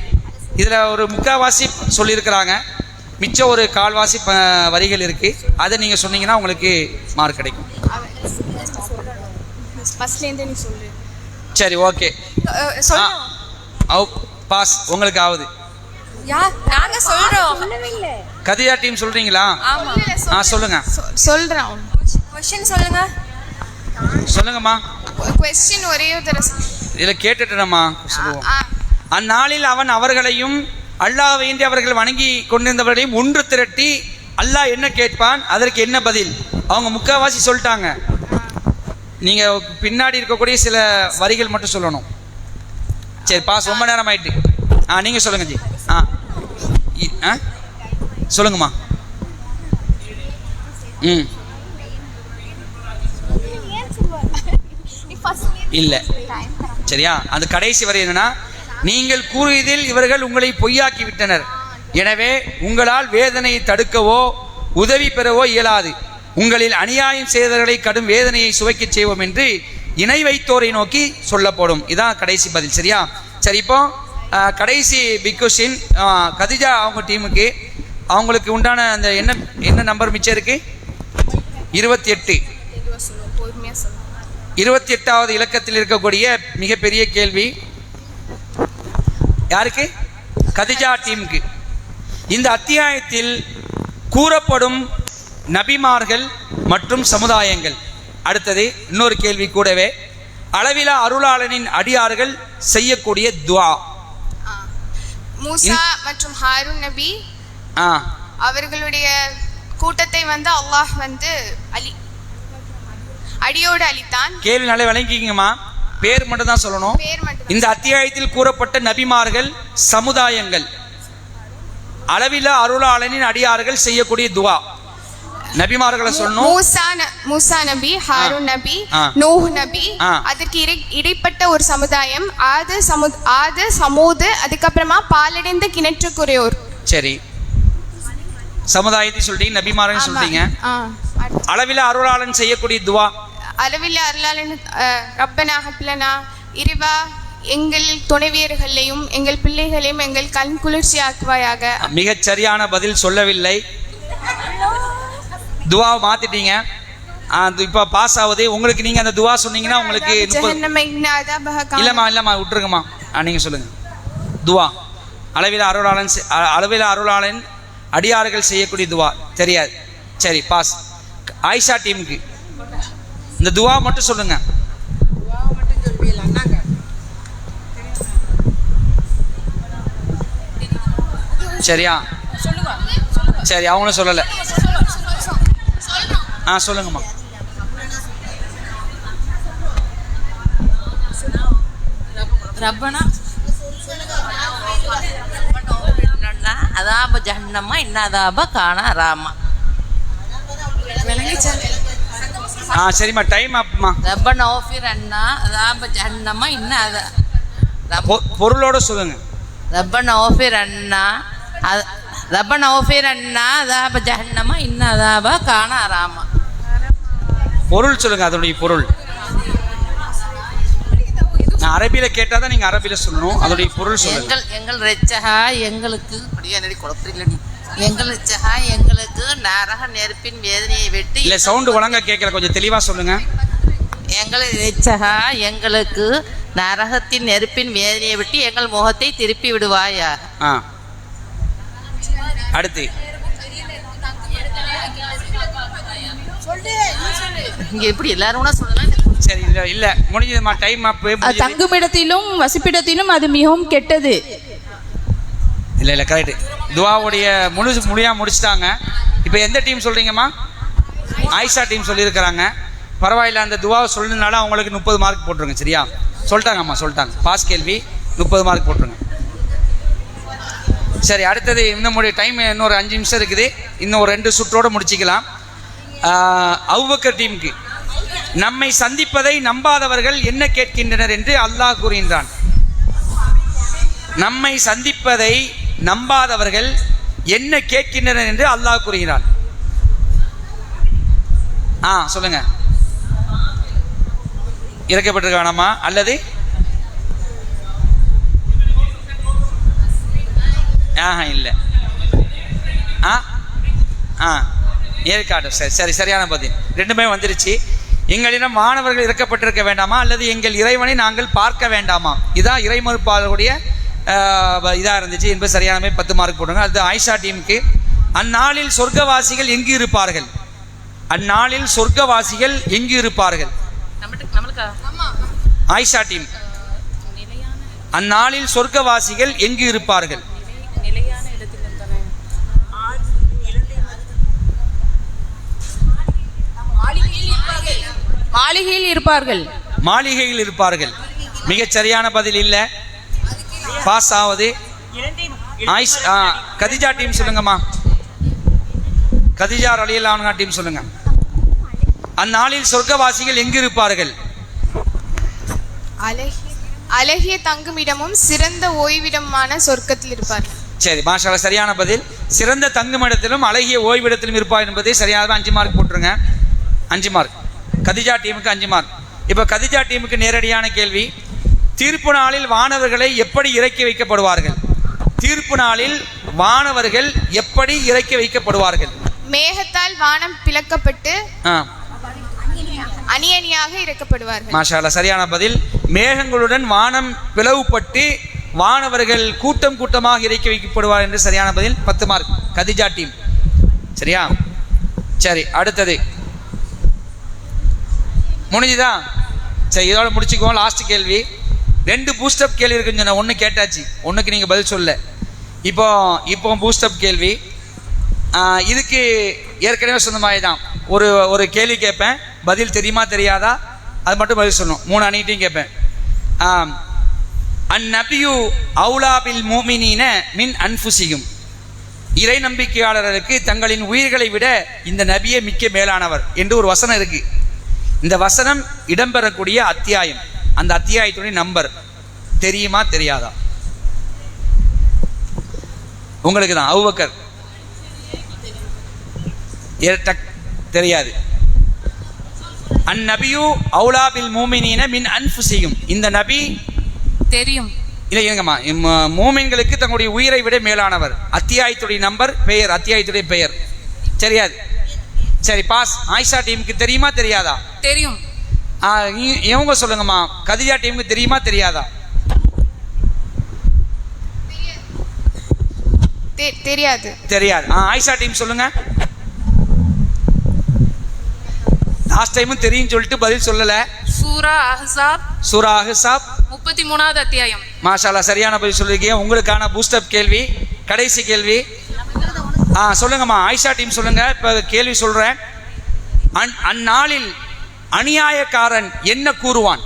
இதுல ஒரு முக்காவாசி சொல்லியிருக்கிறாங்க. மிச்சம் ஒரு கால்வாசி வரிகள் இருக்கு. அதை நீங்க சொன்னீங்கன்னா உங்களுக்கு மார்க் கிடைக்கும். சரி, ஓகே. பாஸ் உங்களுக்கு ஆகுது. நாங்க சொல்றோம். கதியா டீம் சொல்றீங்களா? சொல்லுங்க. சொல்றோம். क्वेश्चन சொல்லுங்க. சொல்லுங்கம்மா. क्वेश्चन ஒரே ஒரு தடவை இத கேட்டுட்டேனம்மா. சொல்லுவோம். அந்நாளில் அவன் அவர்களையும் அல்லாஹ்வை அவர்கள் வணங்கி கொண்டிருந்தவர்களையும் ஒன்று திரட்டி அல்லாஹ் என்ன கேட்பான்? அதற்கு என்ன பதில்? அவங்க முக்காவாசி சொல்லிட்டாங்க. நீங்க பின்னாடி இருக்கக்கூடிய சில வரிகள் மட்டும் சொல்லணும். சரி, பாஸ். ரொம்ப நேரம் ஆயிட்டு. நீங்க சொல்லுங்க ஜி. சொல்லுங்கம்மா. இல்ல, சரியா? அந்த கடைசி வரை என்னன்னா, நீங்கள் கூறியதில் இவர்கள் உங்களை பொய்யாக்கி விட்டனர். எனவே உங்களால் வேதனையை தடுக்கவோ உதவி பெறவோ இயலாது. உங்களில் அநியாயம் செய்தவர்களை கடும் வேதனையை சுவைக்கச் செய்வோம் என்று இணை வைத்தோரை நோக்கி சொல்லப்படும். இதான் கடைசி பதில். சரியா? சரி, இப்போ கடைசி பிக் கொஸ்டின். கதிஜா அவங்க டீமுக்கு அவங்களுக்கு உண்டான அந்த என்ன நம்பர் மிச்சம் இருக்கு? 28. 28வது இலக்கத்தில் இருக்கக்கூடிய மிகப்பெரிய கேள்வி யாருக்கு? கதிஜா டீமுக்கு. இந்த அத்தியாயத்தில் கூறப்படும் நபிமார்கள் மற்றும் சமுதாயங்கள். அடுத்தது இன்னொரு கேள்வி கூடவே, அளவிலா அருளாளனின் அடியார்கள் செய்யக்கூடிய துஆ. மூசா மற்றும் ஹாரூன் நபி அவர்களுடைய கூட்டத்தை அல்லாஹ் அடியோடு அழித்தான். கேள்வி நல்லா விளங்கிக்கங்கம்மா, பேர் மட்டும் தான் சொல்லணும். இந்த அத்தியாயத்தில் கூறப்பட்ட நபிமார்கள் சமுதாயங்கள், அளவிலா அருளாளனின் அடியார்கள் செய்யக்கூடிய துஆ. நபிமார்களை சொல்லணும். மூசா நபி, ஹாரூன் நபி, நூஹ் நபி, அதற்கு இடைப்பட்ட ஒரு சமுதாயம் ஆது சமூது, அதுக்கப்புறமா பாலடைந்த கிணற்றுக்குறையோர். சரி, சமுதாயத்தை சொல்லிட்டீங்க, நபிமார்கள் சொல்லிட்டீங்க. அளவில அருளாளன் செய்யக்கூடிய துஆ. அளவில அருளாளன் ரப்பனா ஹப்லனா, இறைவா எங்கள் துணைவியர்களையும் எங்கள் பிள்ளைகளையும் எங்கள் கண் குளிர்ச்சி ஆக்குவாயாக. மிகச் சரியான பதில் சொல்லவில்லை, துஆவை மாத்திட்டீங்க. இப்போ பாஸ் ஆகுது உங்களுக்கு. நீங்க அந்த துஆ சொன்னீங்கன்னா உங்களுக்கு இல்லம்மா விட்டுருங்கம்மா. நீங்க சொல்லுங்க துஆ. அளவில அருளாளன் அடியார்கள் செய்யக்கூடிய துஆ தெரியாது. சரி, பாஸ். ஆயிஷா டீமுக்கு இந்த துஆ மட்டும் சொல்லுங்க. சரியா? சரி, அவங்களும் சொல்லல. சொல்லுங்கம்மா. ரப்பனா அதாப ஜஹன்னமா இன்ன அதாப காண ராமா. சரிம்மா, டைம் அப்மா. ரப்பனா ஓஃபிர் அண்ணா அதாப ஜஹன்னமா இன்ன பொருளோட சொல்லுங்க. ரப்பனா ஓஃபிர் அண்ணா அதாப ஜஹன்னமா இன்ன அதாப காண ராமா. பொருள் சொல்லுங்க, அதோடைய பொருள். நான் அரபியில கேட்டாதான் நீங்க அரபியில சொல்லணும். அதோடைய பொருள் சொல்லுங்க. எங்கள் ரெச்சகா எங்களுக்கு எங்கள் ரெச்சகா எங்களுக்கு நரக நெருப்பின் வேதனையை வெட்டி. இல்ல, சவுண்ட் ஒழுங்கா கேட்கல, கொஞ்சம் தெளிவா சொல்லுங்க. எங்கள் ரெச்சகா எங்களுக்கு நரகத்தின் நெருப்பின் வேதனையை விட்டு எங்கள் முகத்தை திருப்பி விடுவாயா. அடுத்து இங்க எப்படி எல்லாரும் சொல்லலாம். சரி, இல்ல முடிஞ்சதுமா, டைம் அப். தங்குமிடத்திலும் வசிப்பிடத்திலும் அது மிகவும் கெட்டது. இல்ல கரெக்ட். துஆவுடைய முழுமையா முடிச்சிட்டாங்க. இப்போ எந்த டீம் சொல்றீங்கம்மா? ஆயிஷா டீம் சொல்லியிருக்கிறாங்க. பரவாயில்ல, அந்த துஆவை சொல்லுனால அவங்களுக்கு 30 மார்க் போட்டுருங்க. சரியா? சொல்லிட்டாங்கம்மா, சொல்லிட்டாங்க. பாஸ் கேள்வி 30 மார்க் போட்டுருங்க. சரி, அடுத்தது இன்னும் டைம் இன்னொரு 5 நிமிஷம் இருக்குது. இன்னும் ஒரு 2 சுற்றோடு முடிச்சிக்கலாம். அபூபக்கர் டீமுக்கு, நம்மை சந்திப்பதை நம்பாதவர்கள் என்ன கேட்கின்றனர் என்று அல்லாஹ் கூறுகின்றான். நம்மை சந்திப்பதை நம்பாதவர்கள் என்ன கேட்கின்றனர் என்று அல்லாஹ் கூறுகிறான். சொல்லுங்க. இறக்கப்பட்டிருக்க வேணாமா அல்லது இல்லை? ஏற்காடு. சரி, சரியான பதில். ரெண்டுமே வந்துருச்சு. எங்களிடம் மாணவர்கள் இறக்கப்பட்டிருக்க வேண்டாமா அல்லது எங்கள் இறைவனை நாங்கள் பார்க்க வேண்டாமா? இதான் இறைமறுப்பாளர்களுடைய இதாக இருந்துச்சு என்பது சரியான 10 மார்க் போடுங்க. அது ஆயிஷா டீமுக்கு, அந்நாளில் சொர்க்கவாசிகள் எங்கு இருப்பார்கள்? அந்நாளில் சொர்க்கவாசிகள் எங்கு இருப்பார்கள்? ஆயிஷா டீம், அந்நாளில் சொர்க்கவாசிகள் எங்கு இருப்பார்கள்? மாளிகையில் இருப்பார்கள். மாளிகையில் இருப்பார்கள். மிகச் சரியான பதில். இல்ல, பாஸ் ஆவது. கதிஜா டீம் சொல்லுங்கம்மா. கதிஜா ரலியல்லாஹு அன்ஹா டீம் சொல்லுங்க. அந்நாளில் சொர்க்கவாசிகள் எங்கு இருப்பார்கள்? அழகிய தங்குமிடமும் சிறந்த ஓய்விடமான சொர்க்கத்தில் இருப்பார்கள். சரி, மாஷால்லா, சரியான பதில். சிறந்த தங்குமிடத்திலும் அழகிய ஓய்விடத்திலும் இருப்பார் என்பதை சரியாக 5 மார்க் போட்டுருங்க. 5 மார்க். கதிஜா டீமுக்கு 5 மார்க். இப்போ கதிஜா டீமுக்கு நேரடியான கேள்வி. தீர்ப்பு நாளில் வானவர்களை எப்படி இறக்கி வைக்கப்படுவார்கள்? தீர்ப்பு நாளில் வானவர்கள் எப்படி இறக்கி வைக்கப்படுவார்கள்? மேகத்தால் வானம் பிளக்கப்பட்டு அணி அணியாக இறக்கப்படுவார்கள். மாஷால்லா, சரியான பதில். மேகங்களுடன் வானம் பிளவுபட்டு வானவர்கள் கூட்டம் கூட்டமாக இறக்கி வைக்கப்படுவார் என்று சரியான பதில். 10 மார்க் கதிஜா டீம். சரியா? சரி, அடுத்தது முடிஞ்சுதா? சரி, இதோட முடிச்சுக்குவோம். லாஸ்ட் கேள்வி. 2 பூஸ்டப் கேள்வி இருக்குன்னு சொன்ன, 1 கேட்டாச்சு, 1க்கு நீங்கள் பதில் சொல்ல. இப்போ பூஸ்டப் கேள்வி. இதுக்கு ஏற்கனவே சொன்ன மாதிரி தான். ஒரு கேள்வி கேட்பேன், பதில் தெரியுமா தெரியாதா அது மட்டும் பதில் சொல்லணும். 3 அணிகிட்டையும் கேட்பேன். அந்நபியு அவுலா பில் முஃமினீன மின் அன்ஃபுசிஹிம். இறை நம்பிக்கையாளர்களுக்கு தங்களின் உயிர்களை விட இந்த நபியே மிக்க மேலானவர் என்று ஒரு வசனம் இருக்கு. இந்த வசனம் இடம்பெறக்கூடிய அத்தியாயம், அந்த அத்தியாயத்துடைய நம்பர் தெரியுமா தெரியாதா? உங்களுக்கு தான். அபூபக்கர் தெரியாது. அந்நபியு அவுலா பில் முஃமினீன மின் அன்ஃபுசிஹிம். இந்த நபி தெரியும். இல்லை, இருங்கம்மா. மூமின்களுக்கு தங்களுடைய உயிரை விட மேலானவர். அத்தியாயத்துடைய நம்பர், பெயர், அத்தியாயத்துடைய பெயர் தெரியாது. சரி, பாஸ். ஆயிஷா டீமுக்கு தெரியுமா தெரியாதா? தெரியும். இவங்க சொல்லுங்கம்மா. கதிஜா டீமுக்கு தெரியுமா தெரியாதா? தெரியாது. தெரியாது. ஆயிஷா டீம் சொல்லுங்க. லாஸ்ட் டைமும் தெரியும் சொல்லிட்டு பதில் சொல்லல. சூரா அஹ்ஸாப். சூரா அஹ்ஸாப் 33வது அத்தியாயம். மாஷால்லா, சரியான பதில் சொல்லிருக்கீங்க. உங்களுக்கான பூஸ்டப் கேள்வி, கடைசி கேள்வி. சொல்லுங்கம்மா. ஆயிஷா டீம் சொல்லுங்க. இப்போ கேள்வி சொல்றேன். அந்நாளில் அநியாயக்காரன் என்ன கூறுவான்?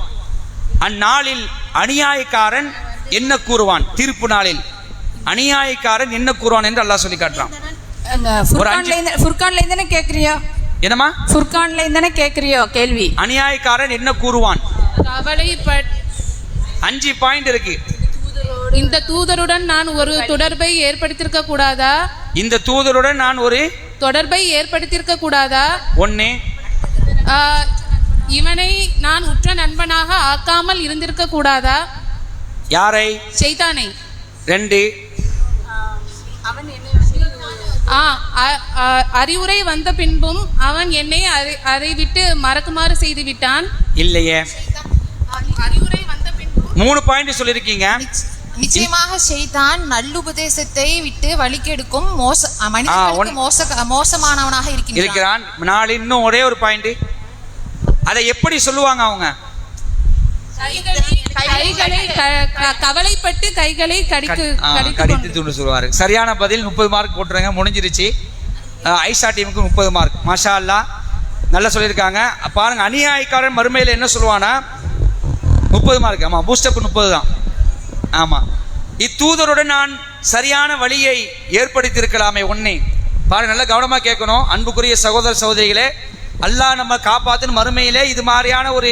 அந்நாளில் அநியாயக்காரன் என்ன கூறுவான்? தீர்ப்பு நாளில் அநியாயக்காரன் என்ன கூறுவான் என்று அல்லாஹ் சொல்லி காட்டுறான். ஃபுர்கான்ல இருந்து கேக்குறியோ? என்னம்மா? ஃபுர்கான்ல இருந்து கேக்குறியோ கேள்வி? அநியாயக்காரன் என்ன கூறுவான்? கவலைப்பட் 5 பாயிண்ட் இருக்கு. இந்த தூதருடன் நான் ஒரு தொடர்பை ஏற்படுத்தியிருக்க கூடாதா? இந்த தூதருடன் நான் ஒரு தொடர்பை ஏற்படுத்தியிருக்க கூடாதா? 1. இவனை நான் உற்ற நண்பனாக ஆக்காமல் இருந்திருக்க கூடாதா? யாரை? ஷைத்தானை. 2. அறிவுரை வந்த பின்பும் அவன் என்னை அதை விட்டு மறக்குமாறு செய்து விட்டான். இல்லையே. அறிவுரை வந்த பின்பும் 3 பாயிண்ட் சொல்லிருக்கீங்க. நிச்சயமாக ஷைத்தான் நல்லுபதேசத்தை விட்டு வழிகெடுக்கும் மோசமானவனாக இருக்கிறான். நாலு. இன்னும் ஒரே ஒரு பாயிண்ட். அதை எப்படி சொல்லுவாங்க அவங்க? கவலைப்பட்டு கைகளை கடித்து தூண்டு சொல்லுவாரு. சரியான பதில். 30 மார்க் போட்டுருங்க. முடிஞ்சிருச்சு. ஐஷா டீமுக்கு 30 மார்க். மாஷா அல்லா, நல்லா சொல்லியிருக்காங்க. பாருங்க, அநியாயக்காரன் மறுமையில் என்ன சொல்லுவானா? 30 மார்க். ஆமாம், பூஸ்டப் 30 தான். ஆமாம். இத்தூதருடன் நான் சரியான வழியை ஏற்படுத்தியிருக்கலாமே. 1. பாருங்க, நல்லா கவனமாக கேட்கணும். அன்புக்குரிய சகோதர சகோதரிகளே, அல்லாஹ் நம்ம காப்பாற்றுன்னு மறுமையிலே இது மாதிரியான ஒரு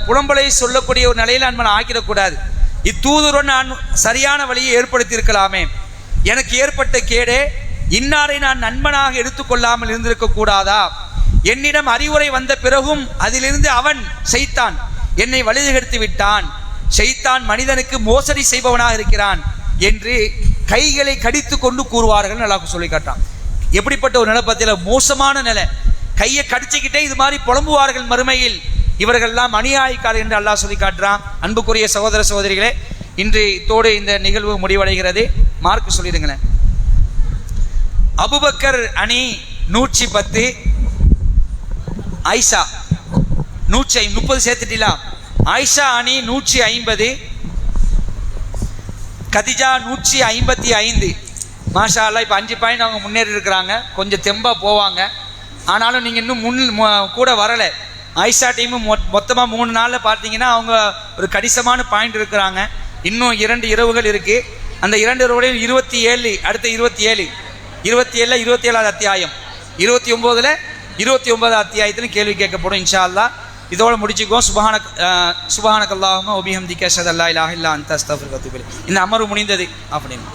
புலம்பலை சொல்லக்கூடிய ஒரு நிலையில் நம்ம ஆக்கிடக்கூடாது. இத்தூதருடன் நான் சரியான வழியை ஏற்படுத்தியிருக்கலாமே. எனக்கு ஏற்பட்ட கேடே இன்னாரை நான் நண்பனாக எடுத்துக்கொள்ளாமல் இருந்திருக்க கூடாதா? என்னிடம் அறிவுரை வந்த பிறகும் அதிலிருந்து அவன் ஷைத்தான் என்னை வழிகெடுத்து விட்டான். ஷைத்தான் மனிதனுக்கு மோசடி செய்பவனாக இருக்கிறான் என்று கைகளை கடித்து கொண்டு கூறுவார்கள். நல்லா சொல்லி காட்டான். எப்படிப்பட்ட ஒரு நிலை பத்தியில, மோசமான நிலை. கையை கடிச்சுக்கிட்டே இது மாதிரி புலம்புவார்கள் மறுமையில். இவர்கள் எல்லாம் அநியாயக்காரர் என்று அல்லாஹ் சொல்லி காட்டுறான். அன்புக்குரிய சகோதர சகோதரிகளே, இன்று இத்தோடு இந்த நிகழ்வு முடிவடைகிறது. மார்க் சொல்லிடுங்களேன். அபூபக்கர் அணி 110, ஆயிஷா 130 சேர்த்துட்டீங்களா? ஆயிஷா அணி 150, கதிஜா 155. மாஷா அல்லா, இப்போ 5 பாயிண்ட் அவங்க முன்னேறி இருக்கிறாங்க. கொஞ்சம் தெம்பா போவாங்க. ஆனாலும் நீங்கள் இன்னும் கூட வரலை. ஆயிஷா டீமு மொத்தமாக 3 நாளில் பார்த்தீங்கன்னா அவங்க ஒரு கணிசமான பாயிண்ட் இருக்கிறாங்க. இன்னும் 2 இரவுகள் இருக்குது. அந்த 2 இரவுகளையும் 27, அடுத்த 27, 27ல் 27வது அத்தியாயம், 29ல் 29வது அத்தியாயத்தில் கேள்வி கேட்கப்படும் இன்ஷா அல்லாஹ். இதோட முடிச்சுக்குவோம். சுபஹானக அல்லாஹும்ம வபிஹம்திக அஷ்ஹது அல்லா இலாஹா இல்லா அன்த அஸ்தக்ஃபிருக வ அத்தூபு இலைக். இந்த அமர்வு முடிந்தது அப்படின்னு